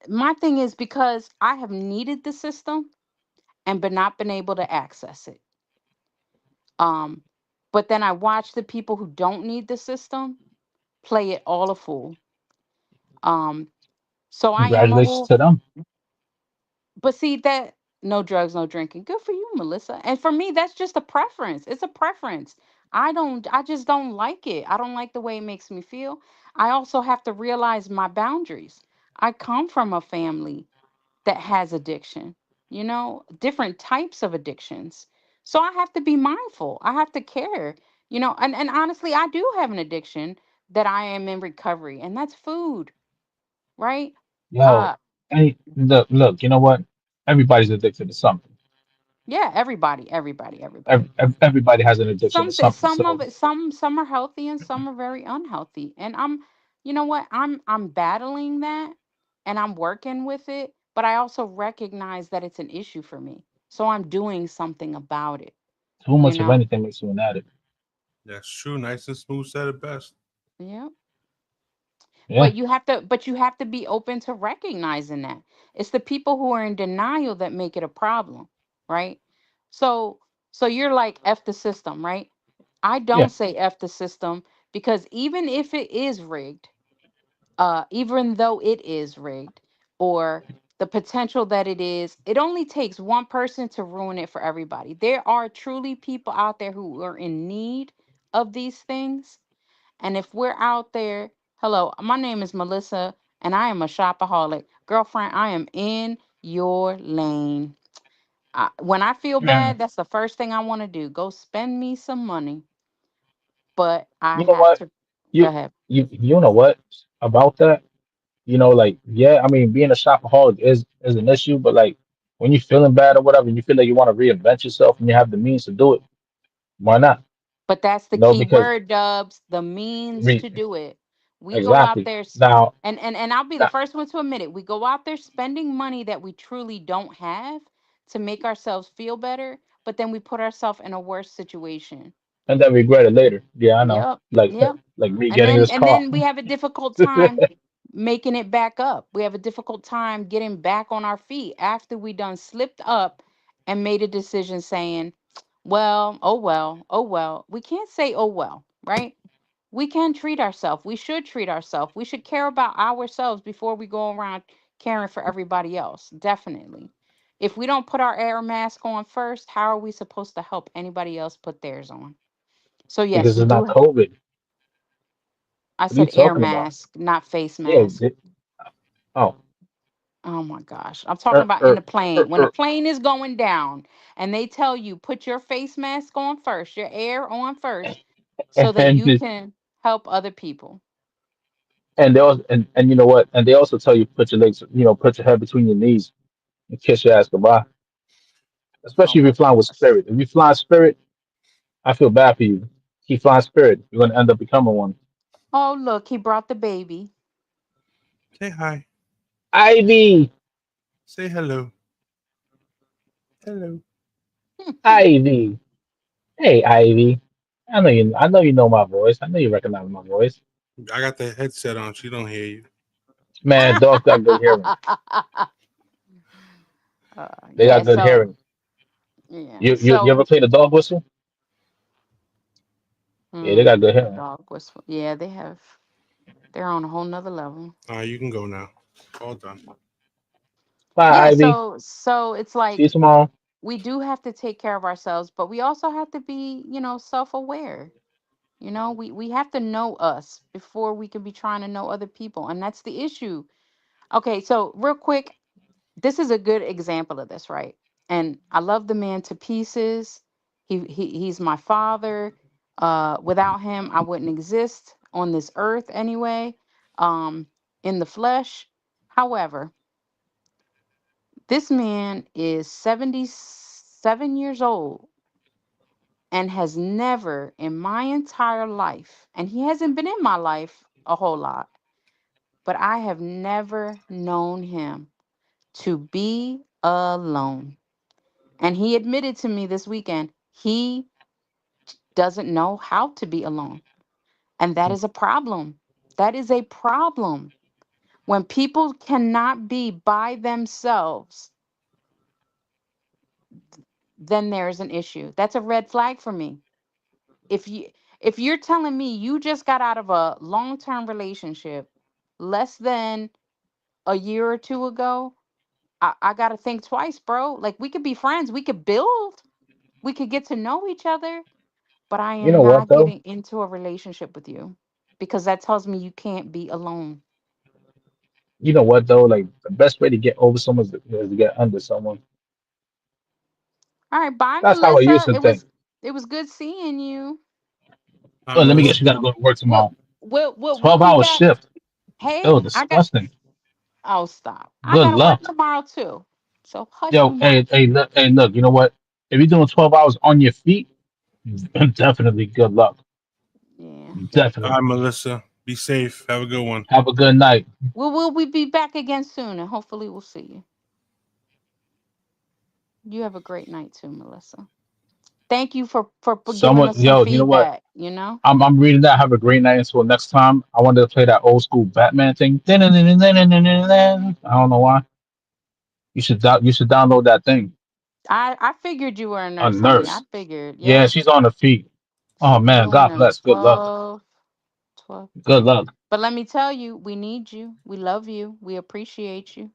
My thing is because I have needed the system and but not been able to access it. Um, but then I watch the people who don't need the system play it all a fool. Um, so I am a Congratulations who. to them. But see that no drugs, no drinking. Good for you, Melissa. And for me, that's just a preference. It's a preference. I just don't like it. I don't like the way it makes me feel. I also have to realize my boundaries. I come from a family that has addiction, different types of addictions. So I have to be mindful. I have to care, and honestly, I do have an addiction that I am in recovery, and that's food, right? Yo, Uh hey, look, you know what? Everybody's addicted to something. yeah, everybody. Everybody has an addiction to something. Some of So it, some are healthy and some are very unhealthy. And you know what? I'm battling that and I'm working with it, but I also recognize that it's an issue for me. So I'm doing something about it, too you much of know? anything makes you an addict. That's true. Nice and smooth said it best. Yeah. Yeah, But you have to be open to recognizing that. It's the people who are in denial that make it a problem, right? So you're like F the system, right? I yeah. don't say F the system because even if it is rigged, even though it is rigged, or the potential that it is, it only takes one person to ruin it for everybody. There are truly people out there who are in need of these things. And if we're out there, hello, my name is Melissa and I am a shopaholic. Girlfriend, I am in your lane. When I feel Man, bad, that's the first thing I want to do. Go spend me some money, but I you know have what? to go You ahead. you know what about that? Like yeah, I mean, being a shopaholic is an issue, but like when you're feeling bad or whatever, and you feel like you want to reinvent yourself and you have the means to do it, why not? But that's the You know, key because word, Dubs, the means re to do it. We go out exactly there now, and I'll be the now first one to admit it. We go out there spending money that we truly don't have to make ourselves feel better, but then we put ourselves in a worse situation. and then regret it later. Yeah, I know. Yep. Like Yep. like me And getting then this and car. then we have a difficult time making it back up. We have a difficult time getting back on our feet after we done slipped up and made a decision saying, well, oh well, oh well. We can't say oh well, right? We can treat ourselves. We should treat ourselves. We should care about ourselves before we go around caring for everybody else. Definitely. If we don't put our air mask on first, how are we supposed to help anybody else put theirs on? So yes, Because you it's not do. COVID. I What are you said air talking about? mask, not face Yeah. mask. Oh, Oh my gosh. I'm talking about in the plane. When the er. plane is going down and they tell you put your face mask on first, your air on first, so that and you can help other people. and they also and you know what? And they also tell you put your legs, put your head between your knees and kiss your ass goodbye. Oh Especially if you're my flying with gosh. Spirit. If you fly Spirit, I feel bad for you. Keep flying Spirit. You're gonna end up becoming one. Oh, look, he brought the baby. Say hi. Ivy, Say hello. Hello. Ivy. Hey, Ivy. I know you know my voice. I know you recognize my voice. I got the headset on. She don't hear you. Man, dogs got good hearing. They yeah, got good so hearing. yeah. You So ever play the dog whistle? Yeah, they got good the hearing. dog was yeah, they're on a whole nother level. You can go now. All done. Bye, Yeah, Ivy. so it's See you like tomorrow. we do have to take care of ourselves, but we also have to be, self-aware. We have to know us before we can be trying to know other people, and that's the issue. Okay, so real quick, this is a good example of this, right? And I love the man to pieces. He's my father. Without him, I wouldn't exist on this earth anyway, um, in the flesh. However, this man is 77 years old, and has never in my entire life, and he hasn't been in my life a whole lot, but I have never known him to be alone. And he admitted to me this weekend he doesn't know how to be alone. And that is a problem. That is a problem. When people cannot be by themselves, then there's an issue. That's a red flag for me. If you if you're telling me you just got out of a long-term relationship less than a year or two ago, I gotta think twice, bro. Like we could be friends, we could build, we could get to know each other, but I You am know what not though? getting into a relationship with you because that tells me you can't be alone. You know what though? Like the best way to get over someone is to get under someone. All right, bye, That's how I used Melissa. to think. It was good seeing you. Oh, let me We'll guess. Melissa. You got to go to work we'll tomorrow. we'll be 12 hour back. shift. Hey, Oh, I got. disgusting. Oh, stop. I Good gotta work luck. tomorrow too. So hush your Yo, mouth. hey, look. You know what? If you're doing 12 hours on your feet, definitely good luck. Yeah. All right, Definitely. Melissa. Be safe. Have a good one. Have a good night. We'll we be back again soon, and hopefully we'll see you. You have a great night too, Melissa. Thank you for giving Someone, us some yo, you know what? feedback. You know. I'm reading that. Have a great night. Until next time. I wanted to play that old school Batman thing. I don't know why. You should download that thing. I figured you were a A nurse, honey. I nurse. figured. Yeah, Yep. she's on her feet. Oh She's man, doing God them bless. Good luck. 12. Good luck. But let me tell you, we need you. We love you. We appreciate you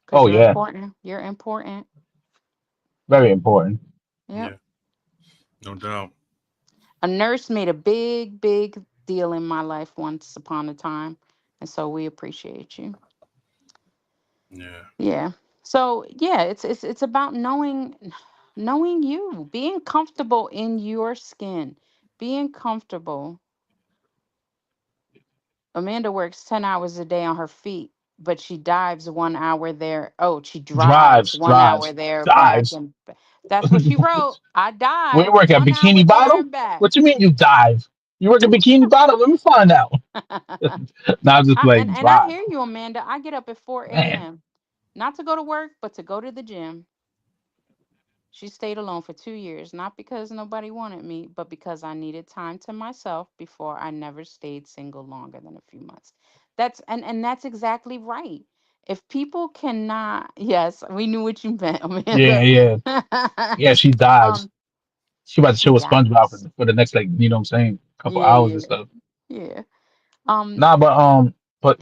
because Oh you're yeah, important. You're important. very important. Yep. Yeah, no doubt. A nurse made a big deal in my life once upon a time. And so we appreciate you. Yeah, Yeah. So yeah, it's about knowing you, being comfortable in your skin, being comfortable. Amanda works 10 hours a day on her feet, but she dives 1 hour there. Oh, she drives Drives, 1 hour drives, there, back, dives. and that's what she wrote. I When you dive work at 1 hour Bikini there Bottom, and back. what you mean you dive? You work at Bikini Bottom? Let me find out. Now I'm just playing And I drive. hear you, Amanda. I get up at 4 Man, a.m. not to go to work, but to go to the gym. She stayed alone for 2 years, not because nobody wanted me, but because I needed time to myself before I never stayed single longer than a few months. And that's exactly right. If people cannot, yes, we knew what you meant, yeah, Amanda. yeah, yeah. She dives. um, She about to she chill with SpongeBob dies. for the next like you know what I'm saying, couple Yeah, hours and yeah, stuff. yeah. Um, Nah,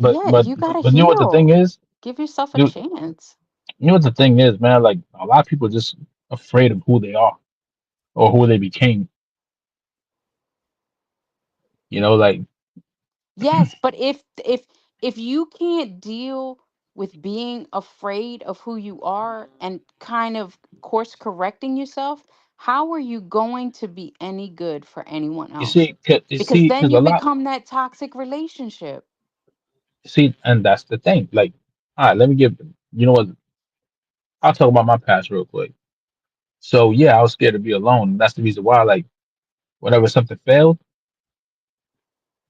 yeah, you gotta but you know what the thing heal. is? Give yourself a You, chance. you know what the thing is, man? Like a lot of people just afraid of who they are or who they became. You know, like Yes, but if you can't deal with being afraid of who you are and kind of course correcting yourself, how are you going to be any good for anyone else? Because then because you a lot become that toxic relationship. see, and that's the thing. Like, all right, let me give you know what? I'll talk about my past real quick. So yeah, I was scared to be alone. That's the reason why, like, whenever something failed,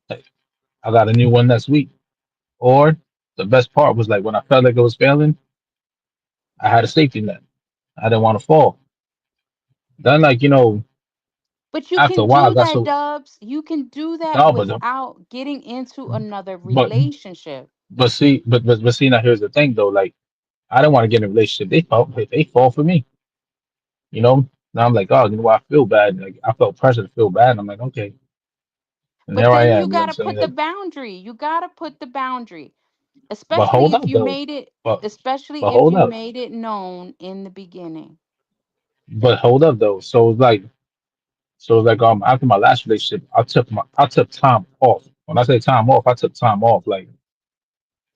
like, I got a new one next week. Or the best part was like when I felt like it was failing, I had a safety net. I didn't want to fall. Then, like, But you after a can while, I do got that, so Dubs. You can do that no, without getting into another but relationship. see, but see, now here's the thing though. Like, I didn't want to get in a relationship. They fall for me. You know. Now I'm like, oh, you know what? I feel bad. Like I felt pressure to feel bad. And I'm like, okay, and But there I then you am. You know what got I'm to saying? put the Like, boundary. You got to put the boundary. but Especially hold if up you though. made it, But especially but if hold you up. made it known in the beginning. But hold up though. So after my last relationship, I took time off. When I say time off, I took time off. Like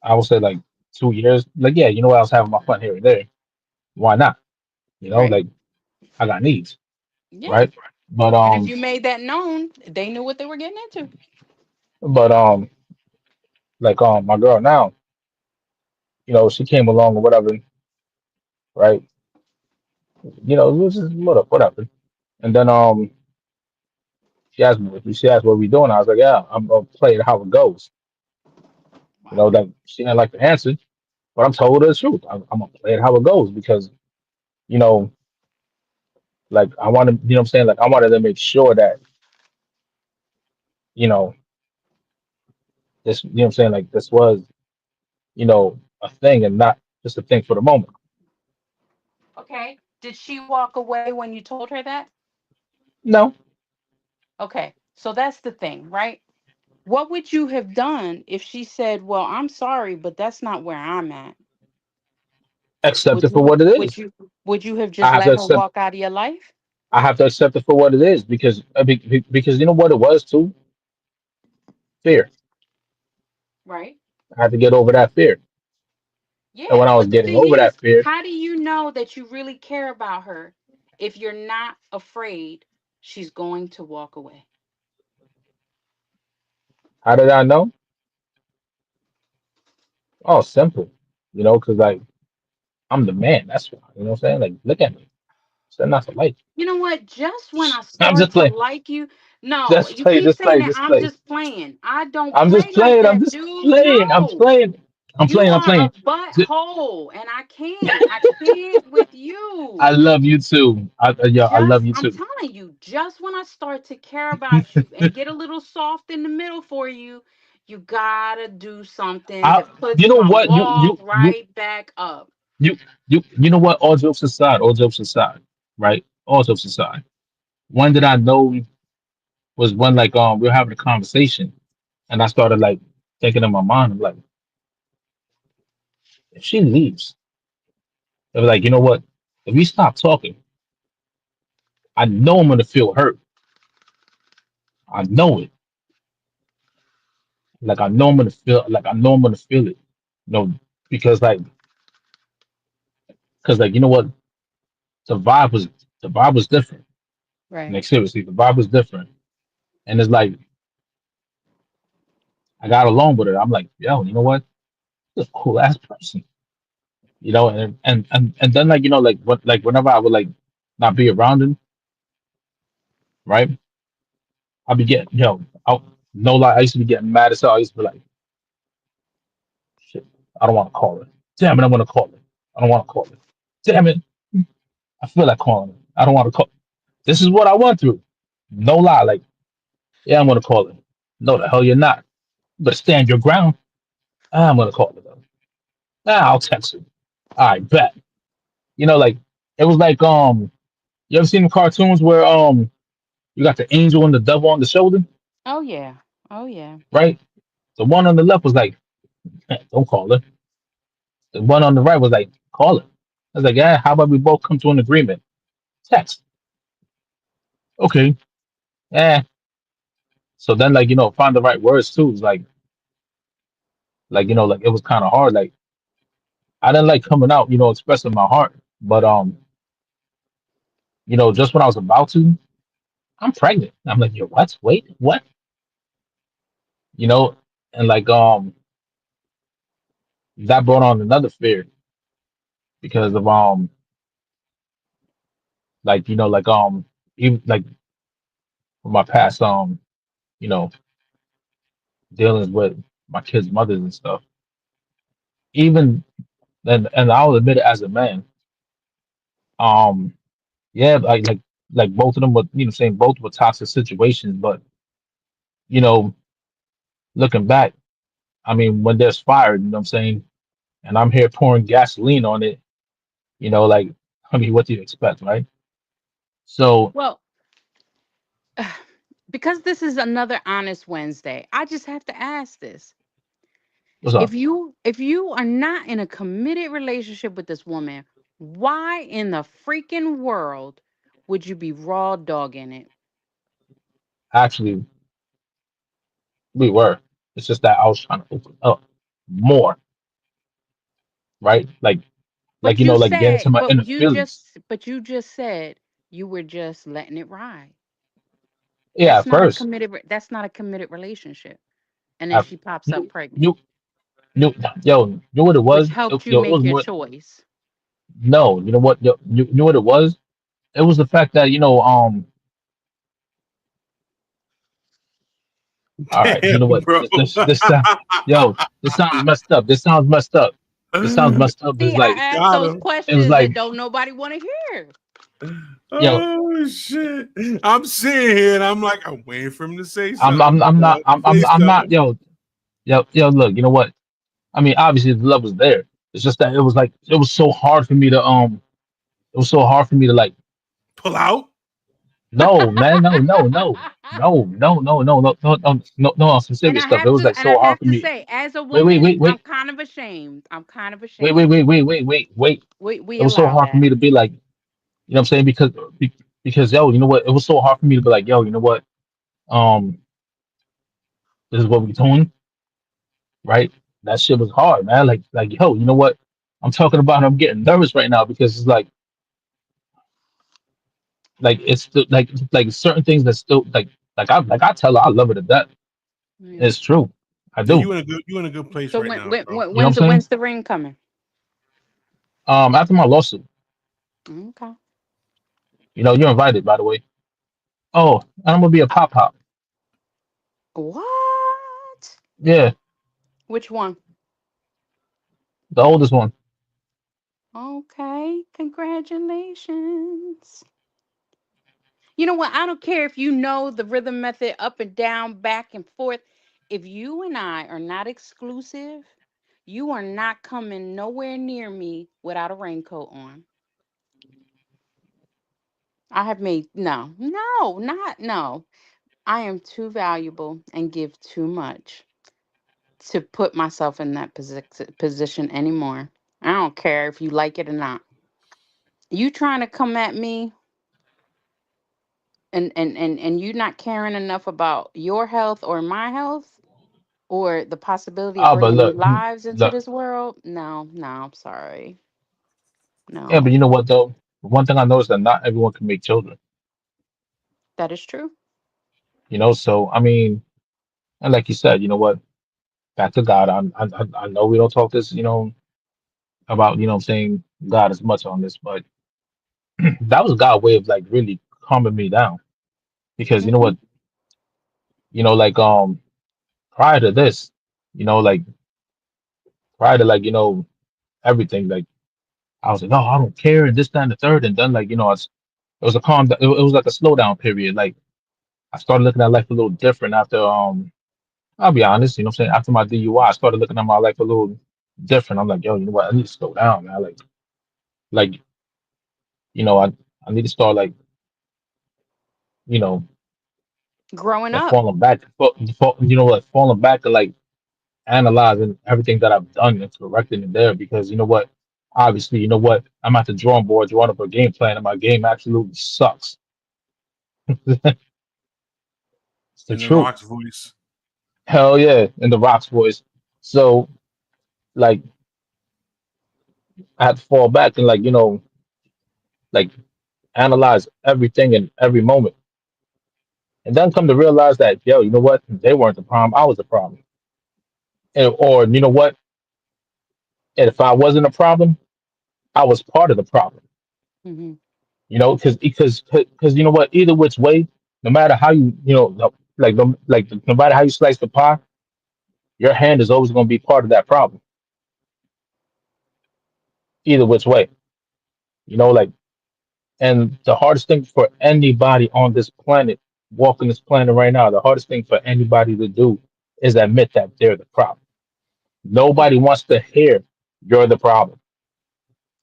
I would say like 2 years. Like yeah, you know what? I was having my fun here and there. Why not? Right. Like I got needs, Yeah. right? But And if you made that known, they knew what they were getting into. but like my girl now, she came along or whatever, right? It was just whatever. And then she asked what we doing. I was like, yeah, I'm gonna play it how it goes. You know, Wow. like she didn't like the answer, but I'm told her the truth. I'm gonna play it how it goes because you know, like I want to, you know, what I'm saying, like I wanted to make sure that you know this, you know, what I'm saying, like this was, a thing and not just a thing for the moment. Okay. Did she walk away when you told her that? No, Okay. So that's the thing, right? What would you have done if she said, "Well, I'm sorry, but that's not where I'm at"? accept Would it for you what it would is. you would you have I just have to let her accept. walk out of your life? I have to accept it for what it is because because you know what it was too, fear. Right? I had to get over that fear, and when Yeah, I was but the getting thing over that is, fear, how do you know that you really care about her if you're not afraid she's going to walk away? how did I know? Oh, simple. Because like I'm the man. That's why. You know what I'm saying? Like, look at me. Said not to like. You know what? Just when I I'm start just to playing. like you, no, Just you play. keep Just saying play. that Just I'm play. just playing. I don't I'm play just like playing. I'm that, just dude. playing. I'm No. playing. I'm You playing. I'm are a playing. J- butthole, and I can't. I can't with I you. love you too. I love Just, you I'm too. telling you, just when I start to care about you and get a little soft in the middle for you, you gotta do something I, that puts you know my what? wall right back up. You, you know what? All jokes aside. All jokes aside. Right? All jokes aside. When did I know was when like we were having a conversation and I started like thinking in my mind, I'm like, if she leaves, they were like, you know what? If we stop talking, I know I'm gonna feel hurt. I know it. Like I know I'm gonna feel it. You know, because like you know what? The vibe was the vibe was different. Right. Like seriously, the vibe was different. And it's like I got along with it. I'm like, yo, you know what? This is a cool ass person. And then like whenever I would like not be around him, right? I'd be getting, no lie, I used to be getting mad as hell. I used to be like, shit, I don't want to call her. Damn it, I want to call her. I don't want to call her. Damn it, I feel like calling her. I don't want to call. This is what I went through. No lie, like, yeah, I'm gonna call her. No, the hell you're not. You better stand your ground. I'm gonna call her though. I'll text her. All right, bet. Like it was like you ever seen the cartoons where you got the angel and the devil on the shoulder, Oh yeah. Oh yeah. right? The one on the left was like, don't call her. The one on the right was like, call her. I was like, yeah, how about we both come to an agreement? Text. Okay. Yeah. So then like, find the right words too. It's like it was kind of hard. Like I didn't like coming out, expressing my heart. But just when I was about to, I'm pregnant. I'm like, yo, what? Wait, what? You know, and like that brought on another fear because of like even like from my past you know dealings with my kids' mothers and stuff. Even and I'll admit it as a man, um yeah, like both of them were, saying both were toxic situations, but you know looking back, I mean, when there's fire, you know what I'm saying, and I'm here pouring gasoline on it, like, I mean, what do you expect, right? So Well, because this is another honest Wednesday, I just have to ask this. what's up? If you are not in a committed relationship with this woman, why in the freaking world would you be raw dogging it? Actually, we were. It's just that I was trying to open up more, right? Like But you like get into said, my but inner you feelings. just but you just said you were just letting it ride. Yeah, at first, That's not a committed relationship. And then I, she pops up you, pregnant, you, you, yo, you know what it which was? helped you Yo, it make was your more. choice. No, you know what? Yo, you know what it was? It was the fact that All right, you know Damn, what? bro. Yo, this sounds messed up. This sounds messed up. This sounds messed up. See, It's I like asked Got those him. it was questions that like, don't nobody want to hear. yo, Oh shit! I'm sitting here and I'm like, I'm waiting for him to say I'm something. I'm I'm not Say I'm not something. yo, look, you know what? I mean, obviously the love was there. It's just that it was like it was so hard for me to it was so hard for me to like Pull out. no man, no on some serious stuff. It was like And I so hard have for to me. say, as a Wait, wait, woman, wait, I'm wait, kind of ashamed. I'm kind of wait, ashamed. wait, wait, wait, wait, wait, wait. We It was so allow hard for that. me to be like, you know what I'm saying? Because yo, you know what? It was so hard for me to be like, yo, you know what? Um, this is what we're doing, right? That shit was hard, man. Like, yo, you know what? I'm talking about. I'm getting nervous right now because it's like it's still like certain things that still like I tell her I love her to death. Yeah. It's true, I Yeah, do. you in a good place So right now, bro. You know what I'm saying? when's the ring coming? After my lawsuit, Okay. you're invited, by the way. Oh, and I'm gonna be a Uh, pop. What? Yeah, Which one? the oldest one. Okay. Congratulations. You know what? I don't care if you know the rhythm method up and down, back and forth. If you and I are not exclusive, you are not coming nowhere near me without a raincoat on. I have made no. I am too valuable and give too much to put myself in that position anymore. I don't care if you like it or not. You trying to come at me and you not caring enough about your health or my health or the possibility of Oh, but bringing new look, lives into look. this world? No, I'm sorry. Yeah, but No, you know what though? One thing I know is that not everyone can make children. that is true. So I mean, and like you said, you know what? Back to God. I know we don't talk this, about what I'm saying God as much on this, but that was God's way of like really calming me down because you know Hmm. what? Like prior to this, like prior to like everything, like I was like, no, I don't care, and this, that, and the third, and then like it was a it was like a slowdown period. Like I started looking at life a little different after I'll be honest, what I'm saying, after my DUI, I started looking at my life a little different. I'm like, yo, you know what? I need to slow down, man. Like I need to start like you know Growing like up. falling back, like falling back and like analyzing everything that I've done and correcting it there because you know what? Obviously, you know what? I'm at the drawing board drawing up a game plan and my game absolutely sucks. It's the In the truth. Rock's voice. Hell yeah, in the Rocks voice. So like I had to fall back and like like analyze everything in every moment, and then come to realize that yo, you know what? They weren't the problem. I was the problem. Or you know what? And if I wasn't a problem, I was part of the problem. Hmm. Because you know what? Either which way, no matter how no matter how you slice the pie, your hand is always going to be part of that problem. Either which way, like. And the hardest thing for anybody on this planet, walking this planet right now, the hardest thing for anybody to do is admit that they're the problem. Nobody wants to hear you're the problem.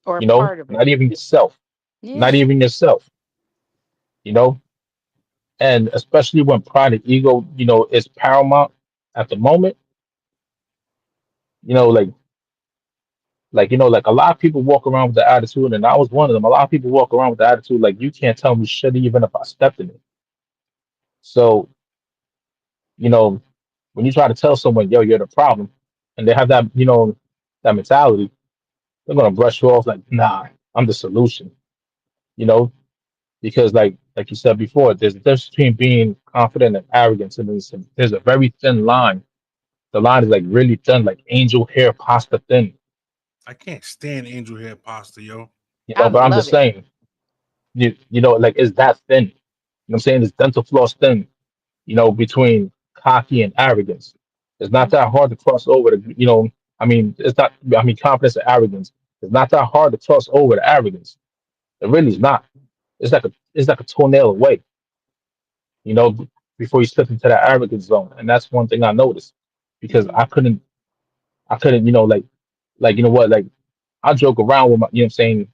Or a part of it. Not even yourself. Not Yeah. even yourself. You know, and especially when pride and ego, is paramount at the moment. You know, like a lot of people walk around with the attitude, and I was one of them. A lot of people walk around with the attitude like you can't tell me shit even if I stepped in it. So, you know, when you try to tell someone, yo, you're the problem, and they have that, that mentality, they're gonna brush you off like, nah, I'm the solution, you know, because like you said before, there's a difference between being confident and arrogance, and there's a very thin line. The line is like really thin, like angel hair pasta thin, I can't stand angel hair pasta, yo. I But I'm love just it. saying, like it's that thin. You know what I'm saying? It's dental floss thin, between cocky and arrogance. It's not that Mm-hmm. hard to cross over to, I mean, it's not, I mean, confidence and arrogance. It's not that hard to cross over to arrogance. It really is not. It's like a tornado away, you know, before you slip into that arrogance zone. And that's one thing I noticed because Mm-hmm. I couldn't, like, you know what, like I joke around with my, you know what I'm saying?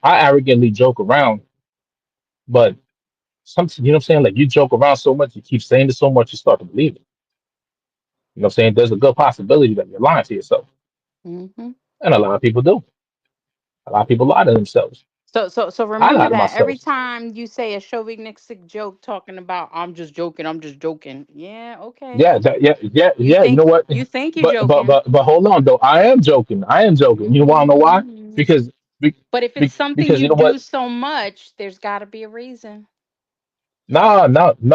I arrogantly joke around, but some, you know what I'm saying? Like you joke around so much, you keep saying it so much, you start to believe it. You know what I'm saying? There's a good possibility that you're lying to yourself. Mm-hmm. And a lot of people do. A lot of people lie to themselves. So I lie remember to that every myself. time you say a chauvinistic joke talking about I'm just joking. Yeah, okay. Yeah. You know what? You think you're joking. But hold on though. I am joking. I am joking. You want to know why? Hmm. Because be, But if it's something because you you know what? do so much, there's got to be a reason. No.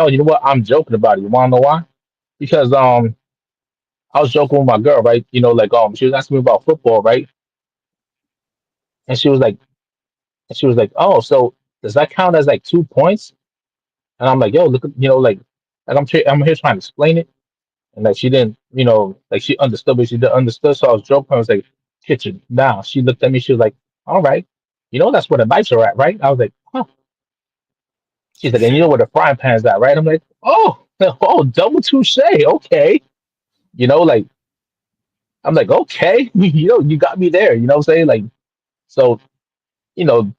You know what? I'm joking about it. You want to know why? Because I was joking with my girl, right? You know, like she was asking me about football, right? And she was like, oh, so does that count as like 2 points? And I'm like, yo, look, like I'm here trying to explain it, and like she didn't, like she understood, but she didn't understood. So I was joking. I was like, kitchen. Now she looked at me. She was like, all right, that's where the knives are at, right? I was like, huh. She's like, and you Touche. know where the frying pan's at, right? I'm like, oh, oh, double touche. Okay, like I'm like, okay, you got me there. You know what I'm saying? Like, so, you know,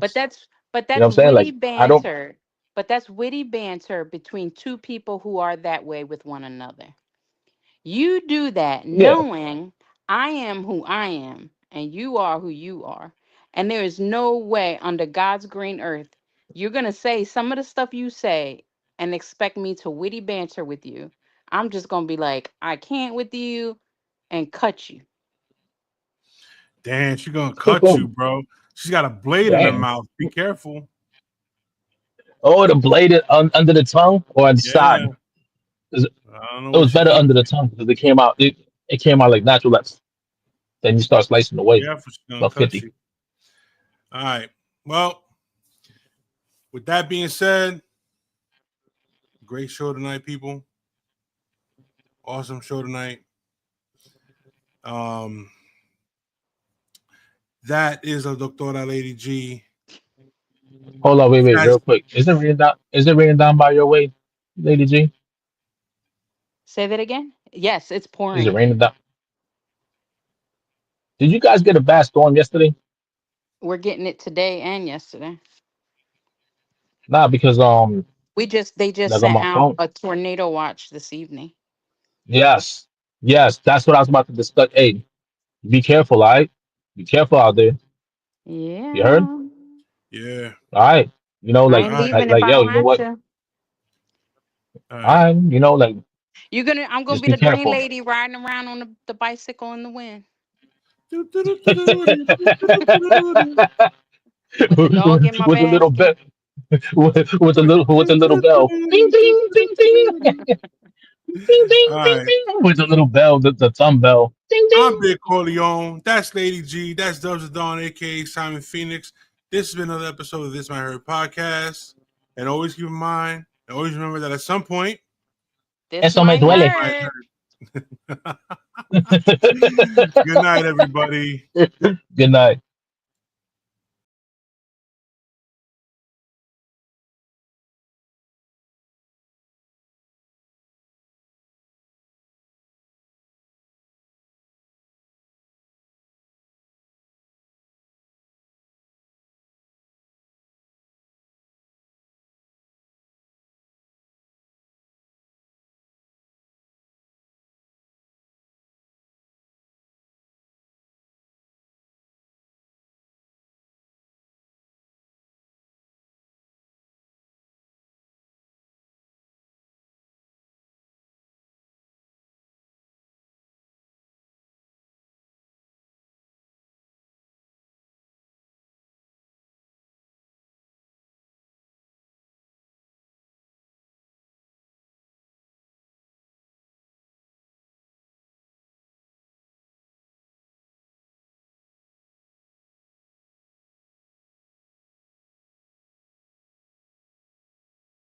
But jokes. You know what that's I'm saying? witty Like, I don't. banter. But that's witty banter between two people who are that way with one another. You do that Yeah, knowing I am who I am and you are who you are. And there is no way under God's green earth you're going to say some of the stuff you say and expect me to witty banter with you. I'm just going to be like, I can't with you and cut you. Damn, she gonna cut you, bro. She's got a blade in her damn. mouth. Be careful. Oh, the blade under the tongue or on the Yeah, side. It I don't know it what was she better keep. under the tongue because it came out like natural. Then you start slicing Be away. careful. She's gonna About cut 50. you. All right. Well, with that being said, great show tonight, people. Awesome show tonight. Um, that is a Doctora Lady G. Hold on, If you wait, guys, real quick. Is it raining down? Is it raining down by your way, Lady G? Say that again? Yes, it's Is it pouring. raining down? Did you guys get a bad storm yesterday? We're getting it today and yesterday. Nah, because They just like on sent my out phone. a tornado watch this evening. Yes, yes, that's what I was about to discuss. Hey, be careful, all right? Be careful out there. You heard? Yeah. yeah. All right. I All ain't right. leaving if Like, I yo, don't you know have what? to. All All right. right, like, I'm gonna just be be the green careful. lady riding around on the bicycle in the wind with the dog in my With a little basket. bell, with a little bell, ding ding ding ding, ding All ding ding right. ding, with a little bell, the thumb bell, ding I'm ding. Big Corleone. That's Lady G. That's Dubs the Dawn, aka Simon Phoenix. This has been another episode of This My Heard podcast. And always keep in mind, and always remember that at some point, This Eso me might this duele. might hurt. hurt. Good night, everybody. Good night.